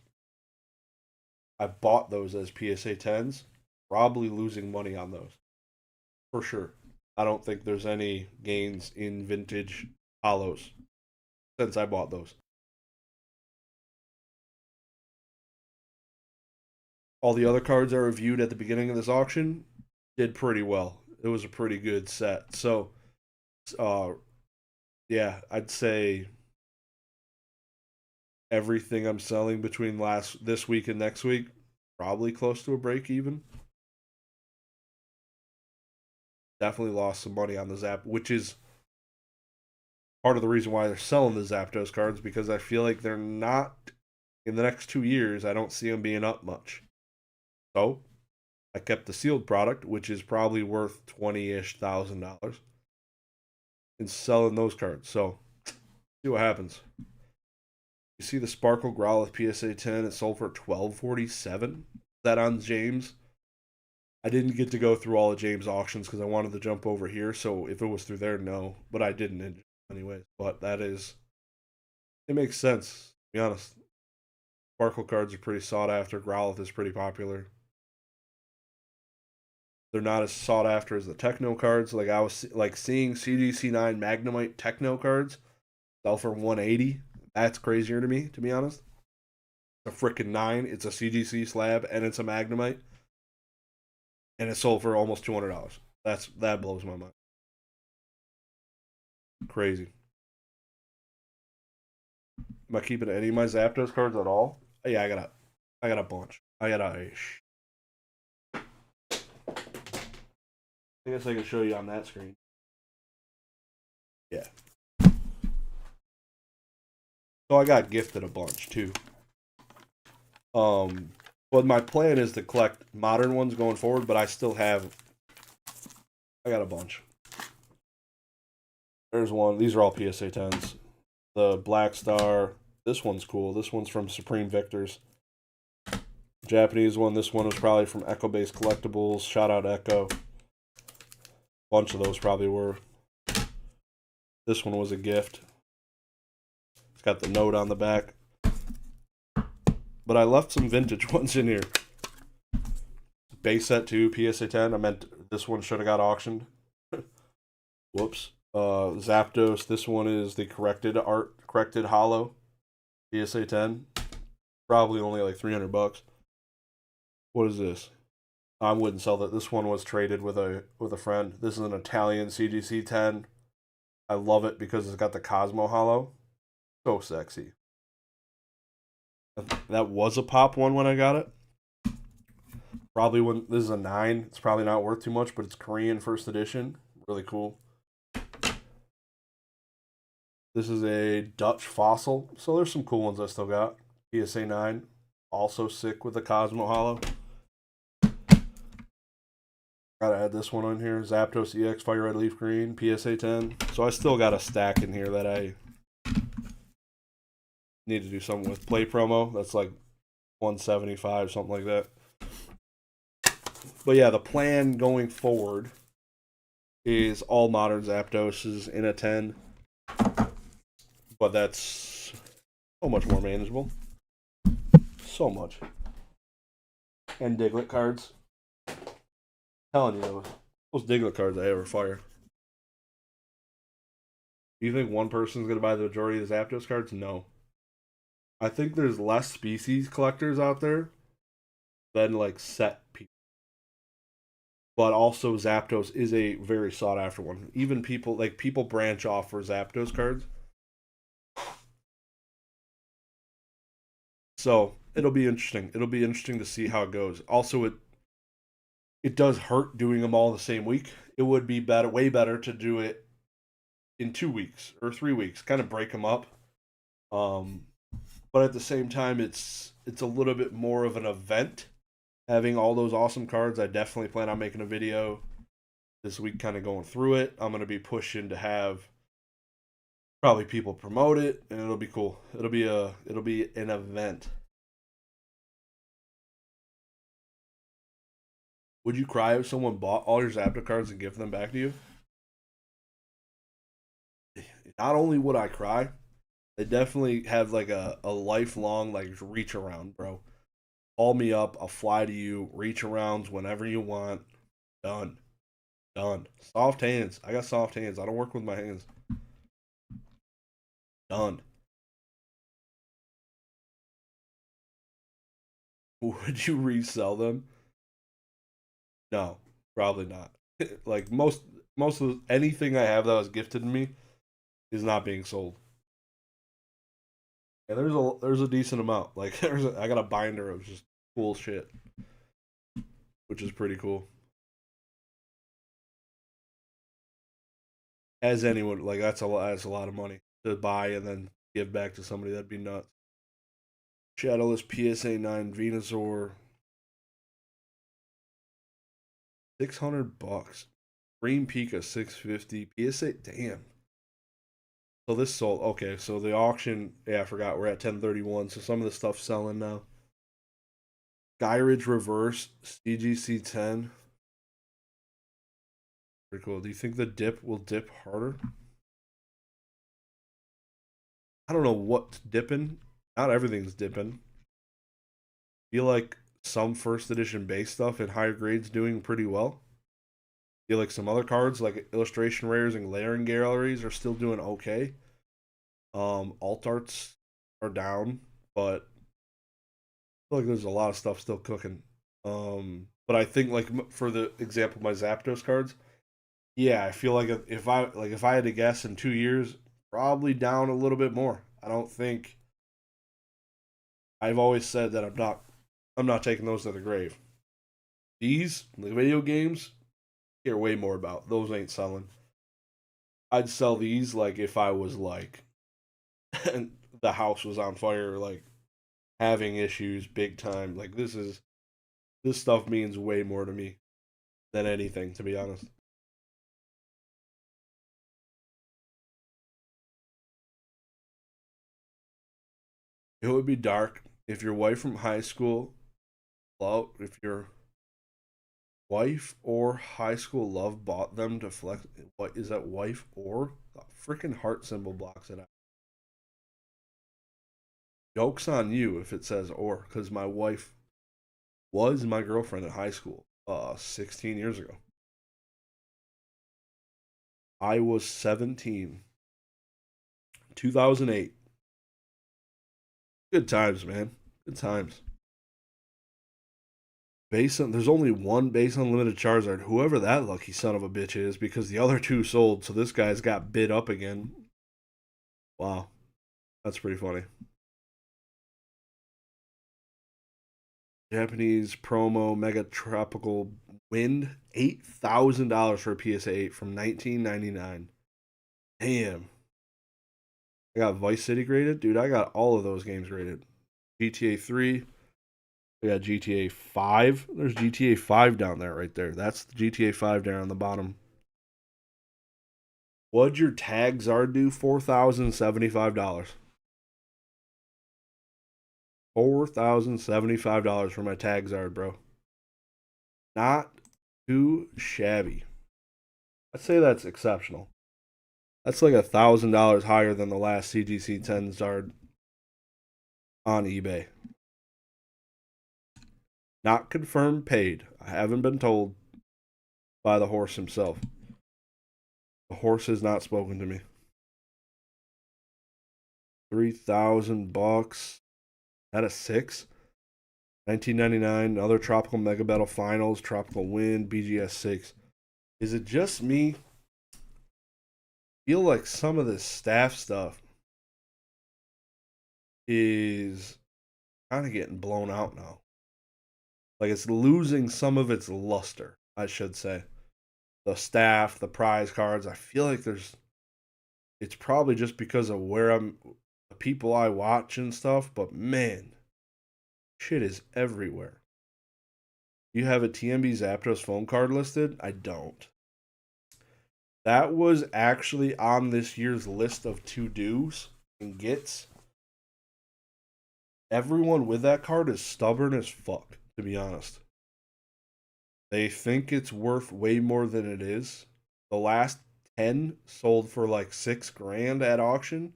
[SPEAKER 2] I bought those as PSA 10s. Probably losing money on those. For sure. I don't think there's any gains in vintage hollows since I bought those. All the other cards I reviewed at the beginning of this auction did pretty well. It was a pretty good set. So, yeah, I'd say everything I'm selling between this week and next week, probably close to a break even. Definitely lost some money on the Zap, which is part of the reason why they're selling the Zapdos cards, because I feel like they're not, in the next 2 years, I don't see them being up much. So, I kept the sealed product, which is probably worth $20-ish thousand, and selling those cards. So, see what happens. You see the Sparkle Growlithe PSA 10, it sold for $1,247. That on James. I didn't get to go through all of James' auctions because I wanted to jump over here. So if it was through there, no. But I didn't anyways. But it makes sense. To be honest. Sparkle cards are pretty sought after. Growlithe is pretty popular. They're not as sought after as the Techno cards. Like I was like seeing CGC9 Magnemite Techno cards sell for 180. That's crazier to me, to be honest. A freaking 9. It's a CGC slab and it's a Magnemite, and it sold for almost $200. That blows my mind. Crazy. Am I keeping any of my Zapdos cards at all? Yeah, I got a bunch. I guess I can show you on that screen. Yeah. So I got gifted a bunch too. But my plan is to collect modern ones going forward, but I got a bunch. There's one. These are all PSA 10s. The Black Star. This one's cool. This one's from Supreme Victors. Japanese one. This one was probably from Echo Base Collectibles. Shout out Echo. Bunch of those probably were. This one was a gift. It's got the note on the back. But I left some vintage ones in here. Base set 2, PSA 10. I meant this one should have got auctioned. Whoops. Zapdos. This one is the corrected holo. PSA 10. Probably only like $300. What is this? I wouldn't sell that. This one was traded with a friend. This is an Italian CGC 10. I love it because it's got the Cosmo holo. So sexy. That was a pop one when I got it. Probably when this is a 9. It's probably not worth too much, but it's Korean first edition. Really cool. This is a Dutch fossil. So there's some cool ones I still got. PSA 9. Also sick with the Cosmo holo. Gotta add this one on here. Zapdos EX Fire Red Leaf Green. PSA 10. So I still got a stack in here that I need to do something with. Play promo. That's like 175, something like that. But yeah, the plan going forward is all modern Zapdoses in a 10. But that's so much more manageable. So much. And Diglett cards. I'm telling you, those Diglett cards I ever fire. Do you think one person's going to buy the majority of the Zapdos cards? No. I think there's less species collectors out there than like set people. But also Zapdos is a very sought after one. Even people branch off for Zapdos cards. So it'll be interesting. It'll be interesting to see how it goes. Also, it does hurt doing them all the same week. It would be way better to do it in 2 weeks or 3 weeks. Kind of break them up. But at the same time, it's a little bit more of an event. Having all those awesome cards, I definitely plan on making a video this week kind of going through it. I'm going to be pushing to have probably people promote it, and it'll be cool. It'll be an event. Would you cry if someone bought all your Zapdos cards and give them back to you? Not only would I cry, they definitely have like a lifelong like reach around, bro. Call me up, I'll fly to you, reach arounds whenever you want. Done. Soft hands. I got soft hands. I don't work with my hands. Done. Would you resell them? No, probably not. Like most of anything I have that was gifted to me is not being sold. And there's a decent amount. Like I got a binder of just cool shit, which is pretty cool. As anyone, like that's a lot of money to buy and then give back to somebody. That'd be nuts. Shadowless PSA 9 Venusaur. $600. Green Pika $650. PSA, damn. So this sold. Okay, so the auction, yeah, I forgot. We're at 1031, so some of the stuff's selling now. Skyridge Reverse, CGC 10. Pretty cool. Do you think the dip will dip harder? I don't know what's dipping. Not everything's dipping. I feel like some first edition base stuff in higher grades doing pretty well. feel like some other cards, like illustration rares and layering galleries, are still doing okay. Alt arts are down, but I feel like there's a lot of stuff still cooking. But I think like for the example, my Zapdos cards, yeah, I feel like if I had to guess in 2 years, probably down a little bit more. I don't think I've always said that I'm not taking those to the grave. These the video games, care way more about. Those ain't selling. I'd sell these like if I was like and the house was on fire, like having issues big time. Like this stuff means way more to me than anything, to be honest. It would be dark if your wife from high school, well, if your wife or high school love bought them to flex. What is that? Wife or the freaking heart symbol blocks it out. Joke's on you if it says or, because my wife was my girlfriend in high school, 16 years ago. I was 17, 2008. Good times, man. Good times. There's only one base unlimited Charizard. Whoever that lucky son of a bitch is, because the other two sold, so this guy's got bid up again. Wow, that's pretty funny. Japanese promo Mega Tropical Wind, $8,000 for a PSA 8 from 1999. Damn. I got Vice City graded, dude. I got all of those games graded. GTA 3. I got GTA 5. There's GTA 5 down there, right there. That's the GTA 5 down on the bottom. What'd your tag Zard do? $4,075. $4,075 for my tag Zard, bro. Not too shabby. I'd say that's exceptional. That's like $1,000 higher than the last CGC 10 Zard on eBay. Not confirmed paid. I haven't been told by the horse himself. The horse has not spoken to me. $3,000. At a 6. 1999. Another Tropical Mega Battle Finals. Tropical Wind. BGS 6. Is it just me? I feel like some of this staff stuff is kind of getting blown out now. Like it's losing some of its luster, I should say. The staff, the prize cards. I feel like it's probably just because of the people I watch and stuff, but man, shit is everywhere. You have a TMB Zapdos phone card listed? I don't. That was actually on this year's list of to-dos and gets. Everyone with that card is stubborn as fuck, to be honest. They think it's worth way more than it is. The last 10 sold for like $6,000 at auction.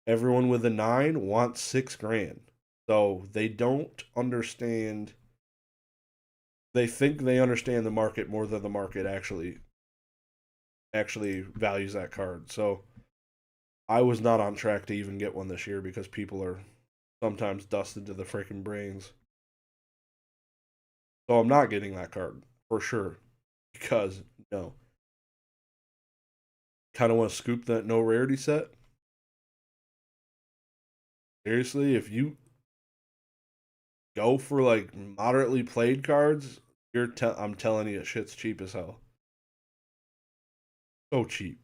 [SPEAKER 2] Everyone with a 9 wants $6,000. So they don't understand. They think they understand the market more than the market actually values that card. So I was not on track to even get one this year because people are sometimes dusted to the freaking brains. So I'm not getting that card for sure because no. Kind of want to scoop that no rarity set. Seriously, if you go for like moderately played cards, I'm telling you, shit's cheap as hell. So cheap.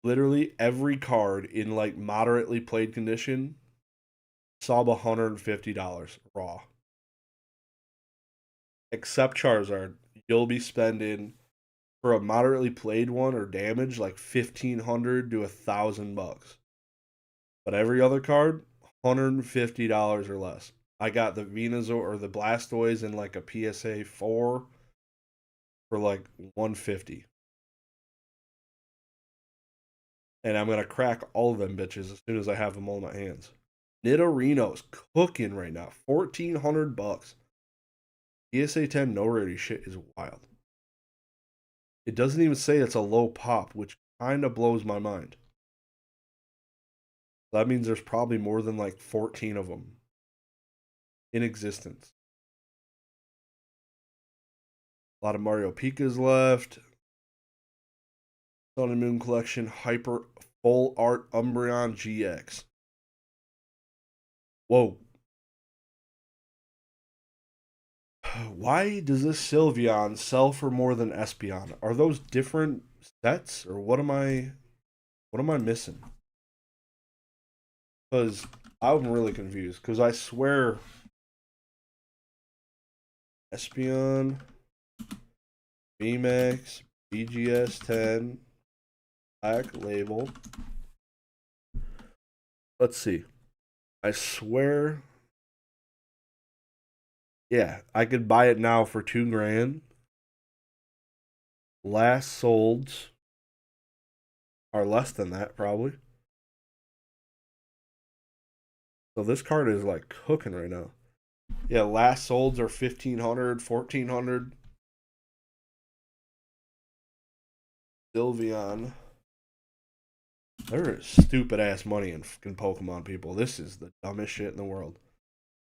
[SPEAKER 2] Literally every card in like moderately played condition sub $150 raw. Except Charizard, you'll be spending for a moderately played one or damage like $1,500 to $1,000. But every other card, $150 or less. I got the Venusaur or the Blastoise in like a PSA 4 for like 150. And I'm gonna crack all of them bitches as soon as I have them all in my hands. Nidorino's cooking right now, $1,400. PSA 10 no rarity shit is wild. It doesn't even say it's a low pop, which kind of blows my mind. That means there's probably more than like 14 of them in existence. A lot of Mario Pikas left. Sun and Moon Collection Hyper Full Art Umbreon GX. Whoa. Why does this Sylveon sell for more than Espeon? Are those different sets, or what am I missing? Because I'm really confused. Because I swear Espeon, VMAX, BGS 10, black label. Let's see. I swear. Yeah, I could buy it now for $2,000. Last solds are less than that, probably. So this card is like cooking right now. Yeah, last solds are 1,500, 1,400. Sylveon. There is stupid ass money in fucking Pokemon, people. This is the dumbest shit in the world.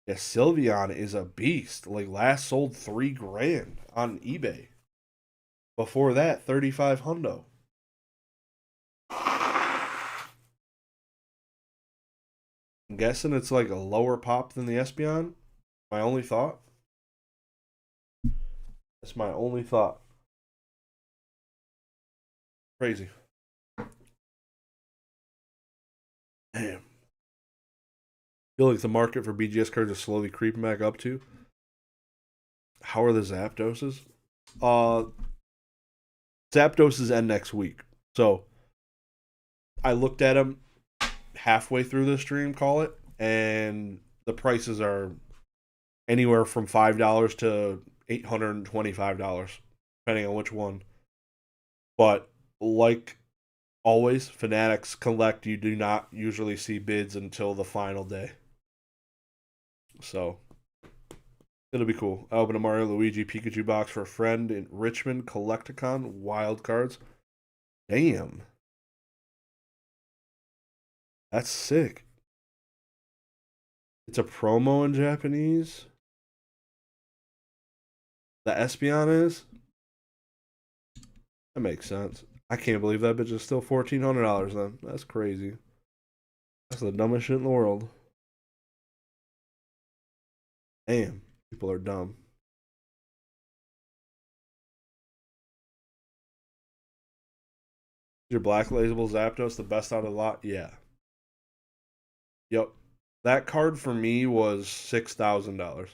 [SPEAKER 2] Yeah, Sylveon is a beast. Like, last sold $3,000 on eBay. Before that, 35 hundo. I'm guessing it's like a lower pop than the Espeon. My only thought. That's my only thought. Crazy. Damn. I feel like the market for BGS cards is slowly creeping back up too. How are the Zapdoses? Zapdoses end next week. So I looked at them halfway through the stream, call it, and the prices are anywhere from $5 to $825, depending on which one. But like always, Fanatics Collect, you do not usually see bids until the final day. So it'll be cool. I opened a Mario Luigi Pikachu box for a friend in Richmond. Collecticon wild cards. Damn. That's sick. It's a promo in Japanese. The Espeon is? That makes sense. I can't believe that bitch is still $1,400 then. That's crazy. That's the dumbest shit in the world. Damn. People are dumb. Your Black Label Zapdos the best out of the lot? Yeah. Yep. That card for me was $6,000.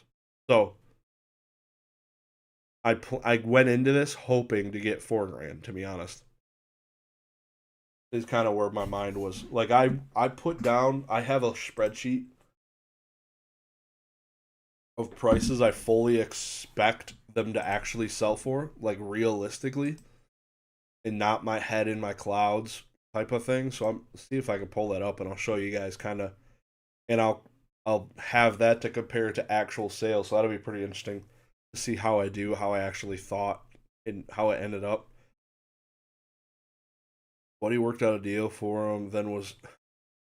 [SPEAKER 2] So I went into this hoping to get $4,000, to be honest. Is kind of where my mind was. Like I put down, I have a spreadsheet of prices I fully expect them to actually sell for, like realistically, and not my head in my clouds type of thing. So I'm see if I can pull that up and I'll show you guys kind of, and I'll have that to compare to actual sales. So that'll be pretty interesting to see how I do, how I actually thought, and how it ended up. Buddy worked out a deal for him, then was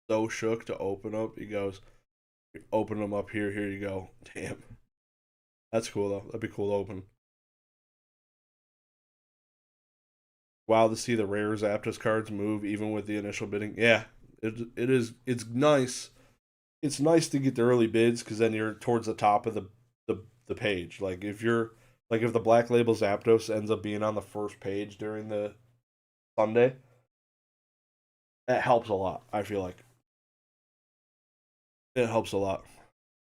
[SPEAKER 2] so shook to open up. He goes, open them up here. Here you go. Damn. That's cool, though. That'd be cool to open. Wow, to see the rare Zapdos cards move even with the initial bidding. Yeah, it is. It's nice. It's nice to get the early bids because then you're towards the top of the page. Like if the Black Label Zapdos ends up being on the first page during the Sunday, that helps a lot. I feel like it helps a lot.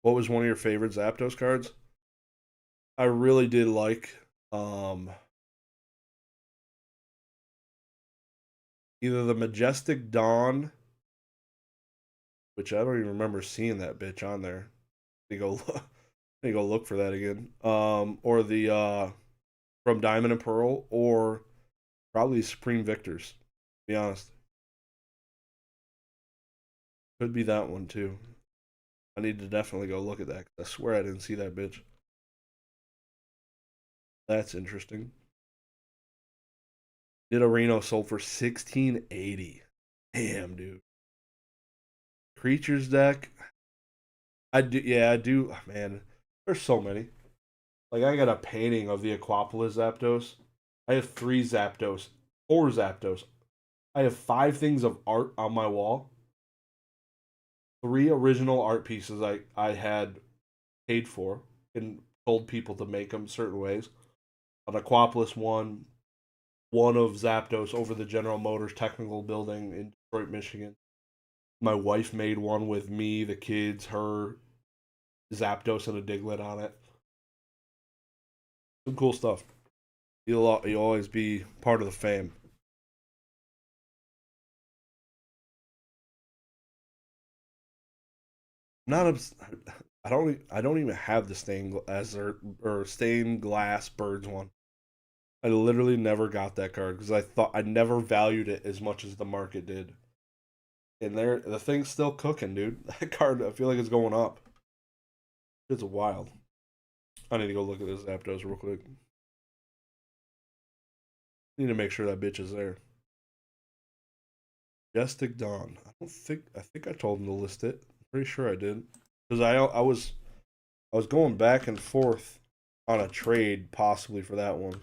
[SPEAKER 2] What was one of your favorite Zapdos cards? I really did like either the Majestic Dawn, which I don't even remember seeing that bitch on there. Let me go look for that again. Or the from Diamond and Pearl, or probably Supreme Victors. To be honest, could be that one too. I need to definitely go look at that. I swear I didn't see that bitch. That's interesting. Nidorino sold for 1680. Damn, dude. Creatures deck. I do. Yeah, I do. Man, there's so many. Like I got a painting of the Aquapolis Zapdos. I have 3 Zapdos, 4 Zapdos. I have 5 things of art on my wall. 3 original art pieces I had paid for and told people to make them certain ways. An Aquapolis one of Zapdos over the General Motors Technical Building in Detroit, Michigan. My wife made one with me, the kids, her, Zapdos, and a Diglett on it. Some cool stuff. You'll always be part of the fam. Not I don't even have the stained glass birds one. I literally never got that card because I never valued it as much as the market did. And the thing's still cooking, dude. That card, I feel like it's going up. It's wild. I need to go look at this Zapdos real quick. Need to make sure that bitch is there. Majestic Dawn. I think I told him to list it. I'm pretty sure I did. Because I was going back and forth on a trade possibly for that one.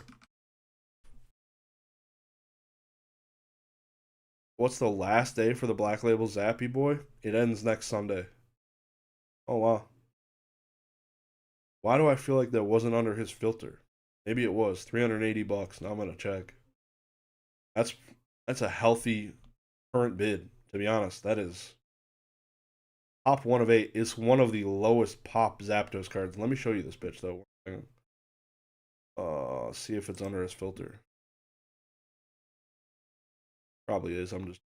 [SPEAKER 2] What's the last day for the Black Label Zappy Boy? It ends next Sunday. Oh wow. Why do I feel like that wasn't under his filter? Maybe it was. $380. Now I'm gonna check. That's that's a healthy current bid, to be honest. That is pop 1 of 8. It's one of the lowest pop Zapdos cards. Let me show you this bitch though. See if it's under his filter. Probably is. I'm just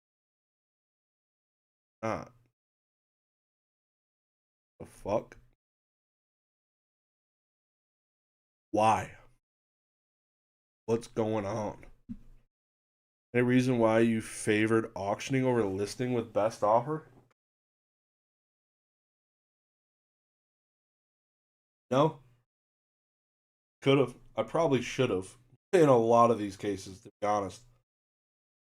[SPEAKER 2] not. The fuck? Why? What's going on? Any reason why you favored auctioning over listing with best offer? No? Could have. I probably should have in a lot of these cases, to be honest.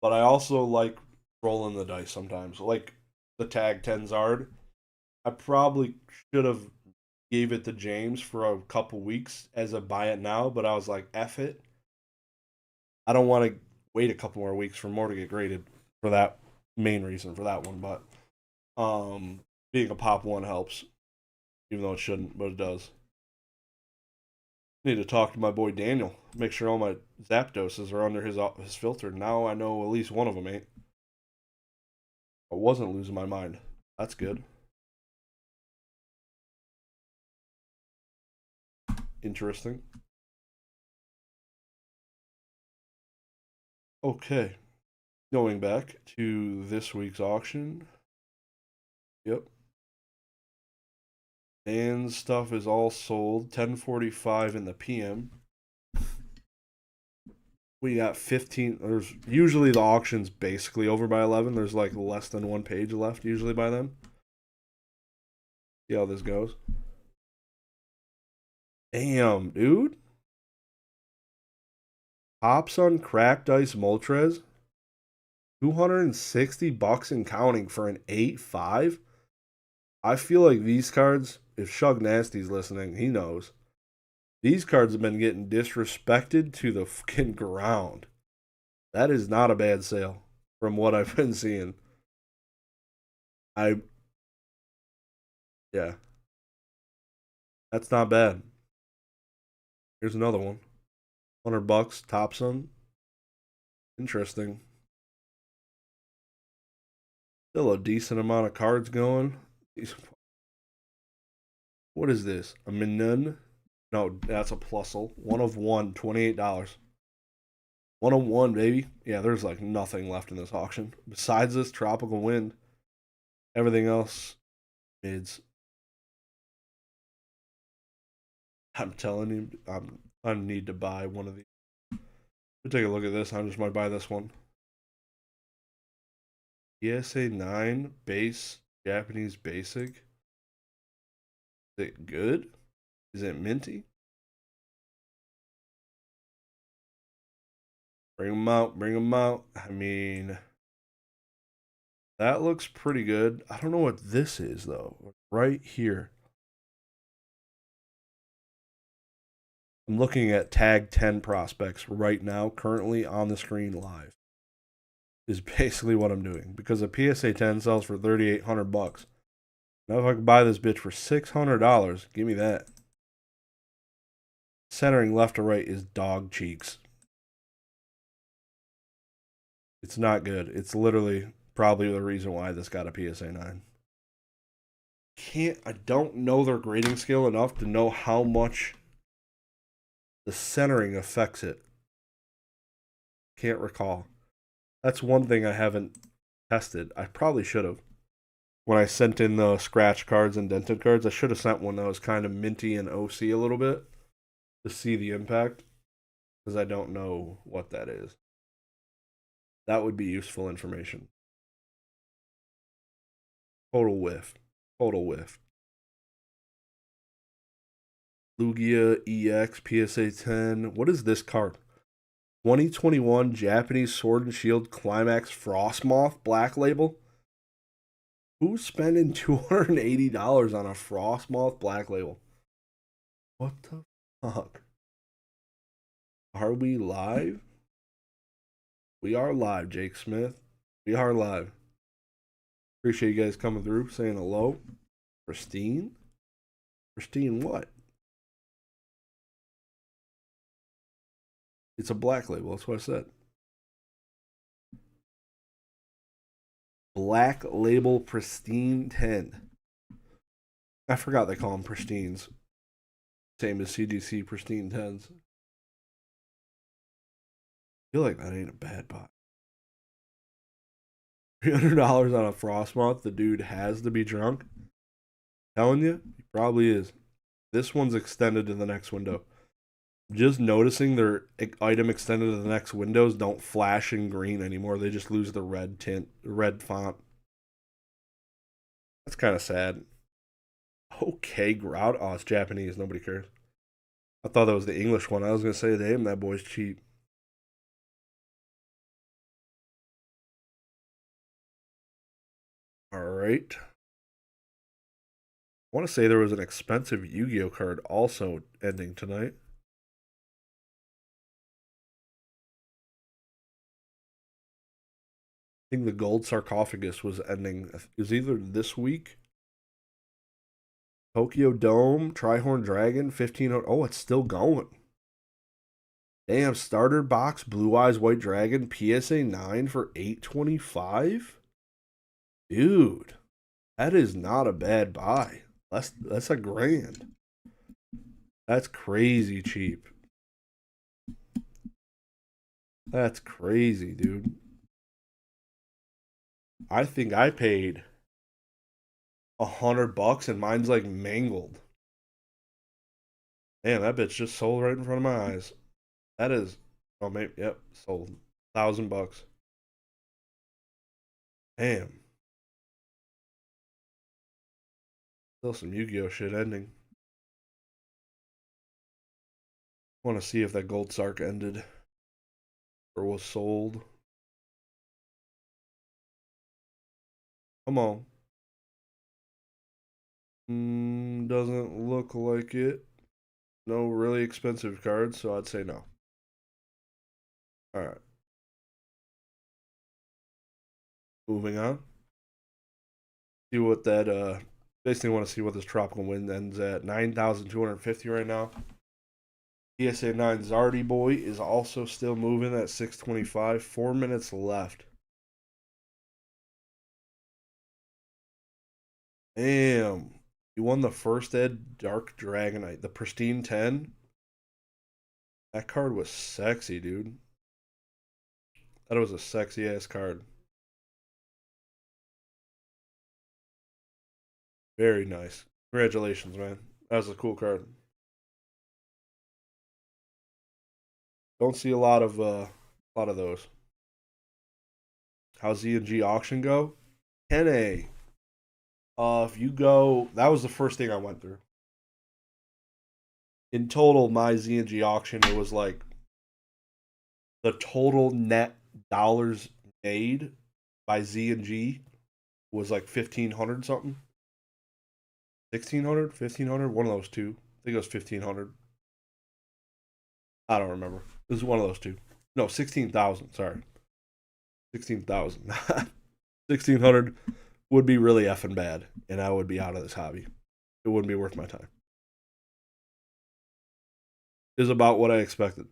[SPEAKER 2] But I also like rolling the dice sometimes. Like the tag Tenzard. I probably should have gave it to James for a couple weeks as a buy it now, but I was like, F it. I don't want to wait a couple more weeks for more to get graded for that main reason for that one. But being a pop one helps, even though it shouldn't, but it does. Need to talk to my boy Daniel. Make sure all my Zapdoses are under his filter. Now I know at least one of them ain't. I wasn't losing my mind. That's good. Interesting. Okay. Going back to this week's auction. Yep. And stuff is all sold. 10:45 in the PM. We got 15. There's usually the auction's basically over by 11. There's like less than one page left usually by then. See how this goes. Damn, dude. Pops on Cracked Ice Moltres. $260 and counting for an 8-5. I feel like these cards, if Shug Nasty's listening, he knows. These cards have been getting disrespected to the fucking ground. That is not a bad sale from what I've been seeing. Yeah. That's not bad. Here's another one. $100, Topsun. Interesting. Still a decent amount of cards going. What is this? A Minun? No, that's a Plusle. 1 of 1, $28. 1 of 1, baby. Yeah, there's like nothing left in this auction. Besides this Tropical Wind, everything else, mids. I'm telling you, I need to buy one of these. We'll take a look at this. I just might buy this one. ESA 9 base Japanese basic. Is it good? Is it minty? Bring them out. Bring them out. I mean, that looks pretty good. I don't know what this is, though. Right here. I'm looking at tag 10 prospects right now, currently on the screen live. Is basically what I'm doing. Because a PSA 10 sells for $3,800. Now if I could buy this bitch for $600, give me that. Centering left to right is dog cheeks. It's not good. It's literally probably the reason why this got a PSA 9. I don't know their grading scale enough to know how much the centering affects it. Can't recall. That's one thing I haven't tested. I probably should have. When I sent in the scratch cards and dented cards, I should have sent one that was kind of minty and OC a little bit to see the impact, because I don't know what that is. That would be useful information. Total whiff. Total whiff. Lugia EX PSA 10. What is this card? 2021 Japanese Sword and Shield Climax Frostmoth Black Label. Who's spending $280 on a Frostmoth Black Label? What the fuck? Are we live? We are live, Jake Smith. We are live. Appreciate you guys coming through, saying hello. Pristine? Pristine what? It's a black label, that's what I said. Black Label Pristine 10. I forgot they call them Pristines. Same as CGC Pristine 10s. I feel like that ain't a bad buy. $300 on a Frostmoth. The dude has to be drunk. Telling you, he probably is. This one's extended to the next window. Just noticing their item extended to the next windows don't flash in green anymore. They just lose the red tint, red font. That's kind of sad. Okay, Grout. Oh, it's Japanese. Nobody cares. I thought that was the English one. I was going to say, damn, that boy's cheap. All right. I want to say there was an expensive Yu-Gi-Oh card also ending tonight. I think the gold sarcophagus was ending. It was either this week. Tokyo Dome, Trihorn Dragon, 1500. Oh, it's still going. Damn, starter box, Blue Eyes White Dragon, PSA 9 for $825. Dude, that is not a bad buy. That's $1,000. That's crazy cheap. That's crazy, dude. I think I paid $100 and mine's like mangled. Damn, that bitch just sold right in front of my eyes. That is, oh maybe, yep, sold. $1,000. Damn. Still some Yu-Gi-Oh shit ending. Want to see if that gold sark ended or was sold. Come on. Doesn't look like it. No really expensive cards, so I'd say no. Alright. Moving on. See what that, basically want to see what this tropical wind ends at. 9,250 right now. PSA 9 Zardy Boy is also still moving at 625. 4 minutes left. Damn. You won the first ed Dark Dragonite. The Pristine 10. That card was sexy, dude. That was a sexy ass card. Very nice. Congratulations, man. That was a cool card. Don't see a lot of those. How's Z&G auction go? 10A. If you go, that was the first thing I went through. In total, my Z&G auction, it was like the total net dollars made by Z and G was like 1,500 something. 1,600, 1,500, one of those two. I think it was 1,500. I don't remember. It was one of those two. No, 16,000. Sorry, 16,000. 1,600 would be really effing bad, and I would be out of this hobby. It wouldn't be worth my time. Is about what I expected.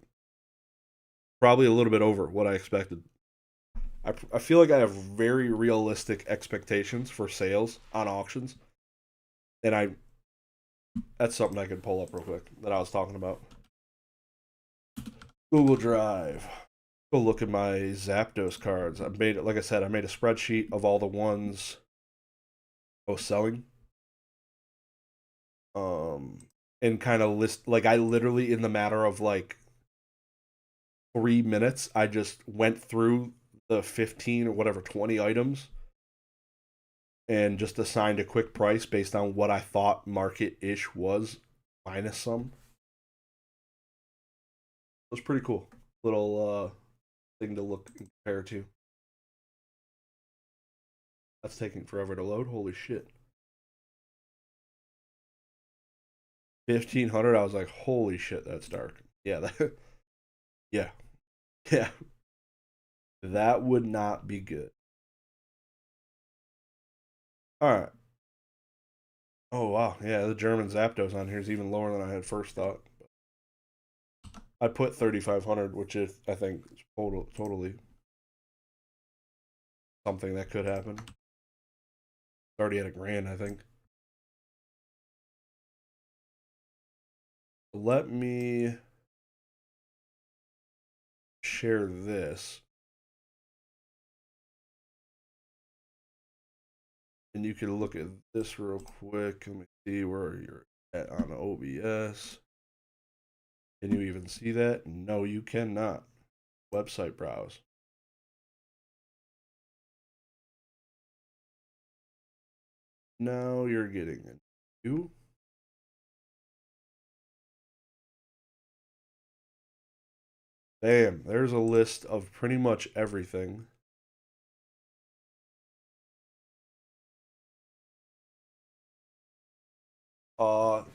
[SPEAKER 2] Probably a little bit over what I expected. I feel like I have very realistic expectations for sales on auctions, and that's something I could pull up real quick that I was talking about. Google Drive. Go look at my Zapdos cards. Like I said, I made a spreadsheet of all the ones I was selling. And kind of list, like, I literally, in the matter of like 3 minutes, I just went through the 15 or whatever 20 items and just assigned a quick price based on what I thought market-ish was, minus some. It was pretty cool. Little thing to look and compare to. That's taking forever to load. Holy shit. 1,500. I was like, holy shit, that's dark. Yeah, yeah, yeah. That would not be good. All right. Oh wow, yeah. The German Zapdos on here is even lower than I had first thought. I put 3,500, which is, I think, is totally something that could happen. It's already at $1,000, I think. Let me share this. And you can look at this real quick. Let me see where you're at on OBS. Can you even see that? No, you cannot. Website browse. Now you're getting it. You? Bam, there's a list of pretty much everything.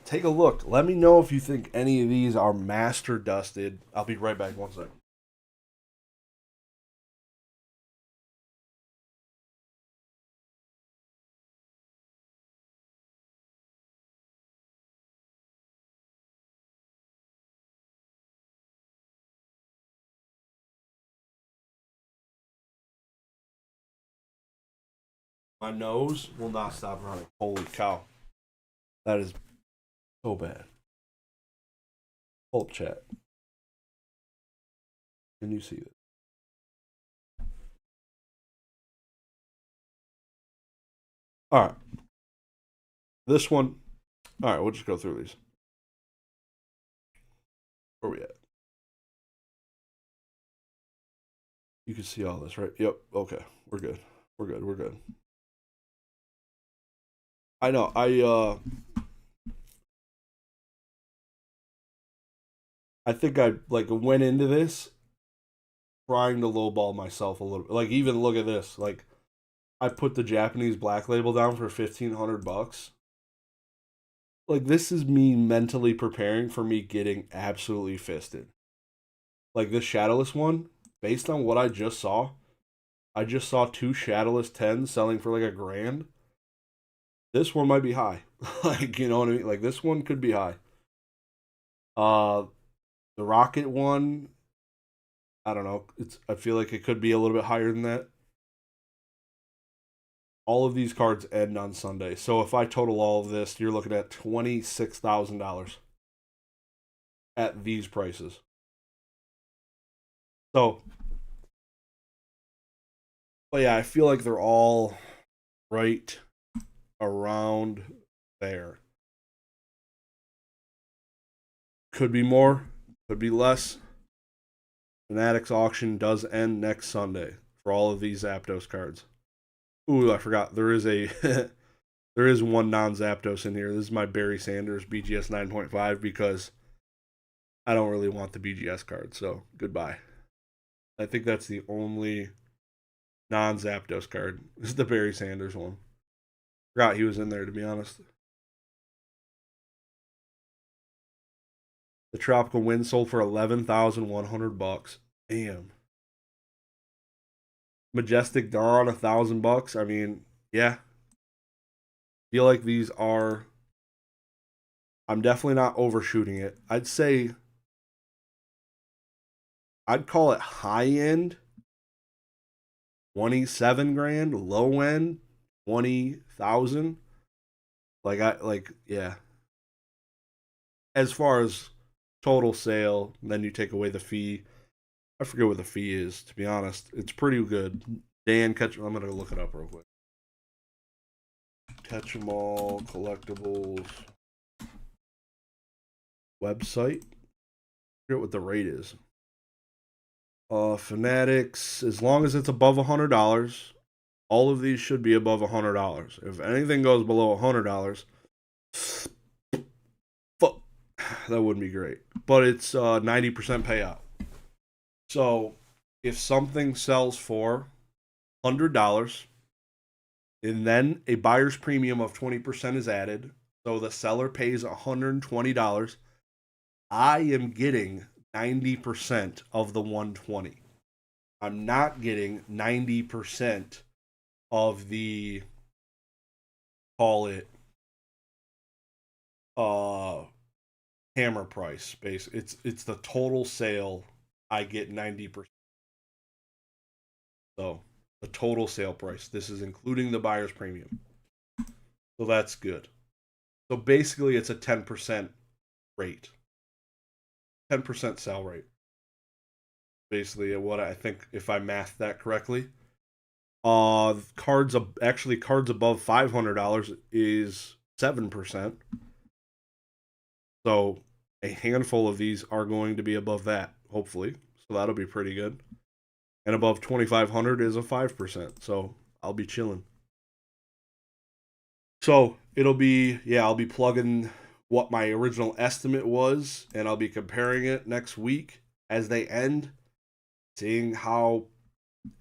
[SPEAKER 2] Take a look. Let me know if you think any of these are master dusted. I'll be right back. 1 second. My nose will not stop running. Holy cow. That is so bad. Pulp chat. Can you see it? All right. This one. All right, we'll just go through these. Where are we at? You can see all this, right? Yep. Okay. We're good. We're good. We're good. I know. I think I like went into this trying to lowball myself a little bit. Like, even look at this. Like, I put the Japanese black label down for $1,500. Like, this is me mentally preparing for me getting absolutely fisted. Like, this Shadowless one, based on what I just saw 2 Shadowless 10s selling for like $1,000. This one might be high. Like, you know what I mean? Like, this one could be high. The Rocket one, I don't know. I feel like it could be a little bit higher than that. All of these cards end on Sunday. So if I total all of this, you're looking at $26,000 at these prices. So, but yeah, I feel like they're all right around there. Could be more, could be less. Fanatics auction does end next Sunday for all of these Zapdos cards. Ooh, I forgot. There is a there is one non-Zapdos in here. This is my Barry Sanders BGS 9.5 because I don't really want the BGS card. So, goodbye. I think that's the only non-Zapdos card. This is the Barry Sanders one. Forgot he was in there, to be honest. The Tropical Wind sold for $11,100. Damn. Majestic Dawn, $1,000. I mean, yeah. Feel like these are. I'm definitely not overshooting it. I'd call it high end 27 grand, low end 20,000. Yeah. As far as total sale, then you take away the fee. I forget what the fee is, to be honest. It's pretty good. I'm gonna look it up real quick. Catch 'em all collectibles website. I forget what the rate is. Fanatics, as long as it's above $100, all of these should be above $100. If anything goes below $100, fuck, that wouldn't be great. But it's 90% payout. So if something sells for $100, and then a buyer's premium of 20% is added, so the seller pays $120, I am getting 90% of the 120. I'm not getting 90% of the, call it, hammer price base. It's the total sale. I get 90%. So the total sale price. This is including the buyer's premium. So that's good. So basically it's a 10% rate. 10% sell rate. Basically what I think, if I math that correctly. Cards above $500 is 7%. So a handful of these are going to be above that, hopefully. So that'll be pretty good. And above 2,500 is a 5%. So I'll be chilling. So I'll be plugging what my original estimate was, and I'll be comparing it next week as they end, seeing how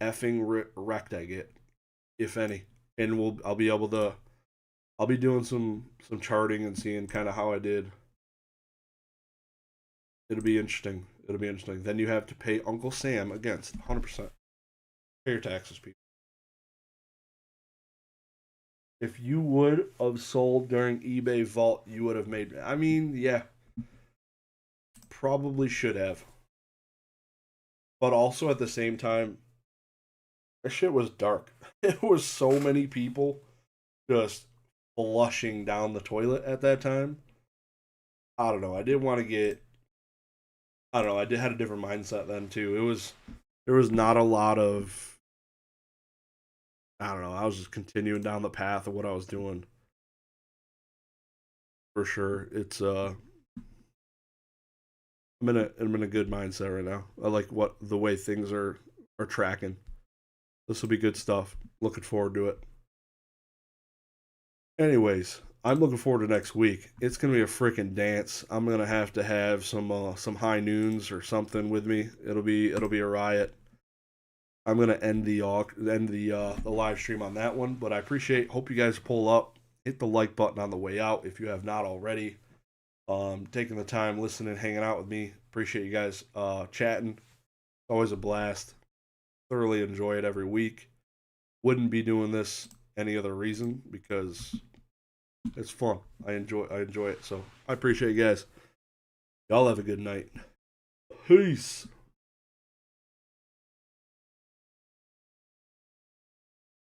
[SPEAKER 2] effing wrecked I get, if any. And I'll be doing some charting and seeing kind of how I did. It'll be interesting. Then you have to pay Uncle Sam against 100%. Pay your taxes, people. If you would have sold during eBay Vault, you would have made. I mean, yeah, probably should have. But also at the same time, that shit was dark. It was so many people just flushing down the toilet at that time. I don't know. I didn't want to get. I don't know. I had a different mindset then too. There was not a lot of. I don't know. I was just continuing down the path of what I was doing. For sure, it's I'm in a good mindset right now. I like the way things are tracking. This will be good stuff. Looking forward to it. Anyways, I'm looking forward to next week. It's gonna be a freaking dance. I'm gonna have to have some high noons or something with me. It'll be a riot. I'm gonna end the live stream on that one, but I hope you guys pull up, hit the like button on the way out if you have not already. Taking the time, listening, hanging out with me. Appreciate you guys chatting. Always a blast. Thoroughly enjoy it every week. Wouldn't be doing this any other reason because it's fun. I enjoy it. So I appreciate you guys. Y'all have a good night. Peace.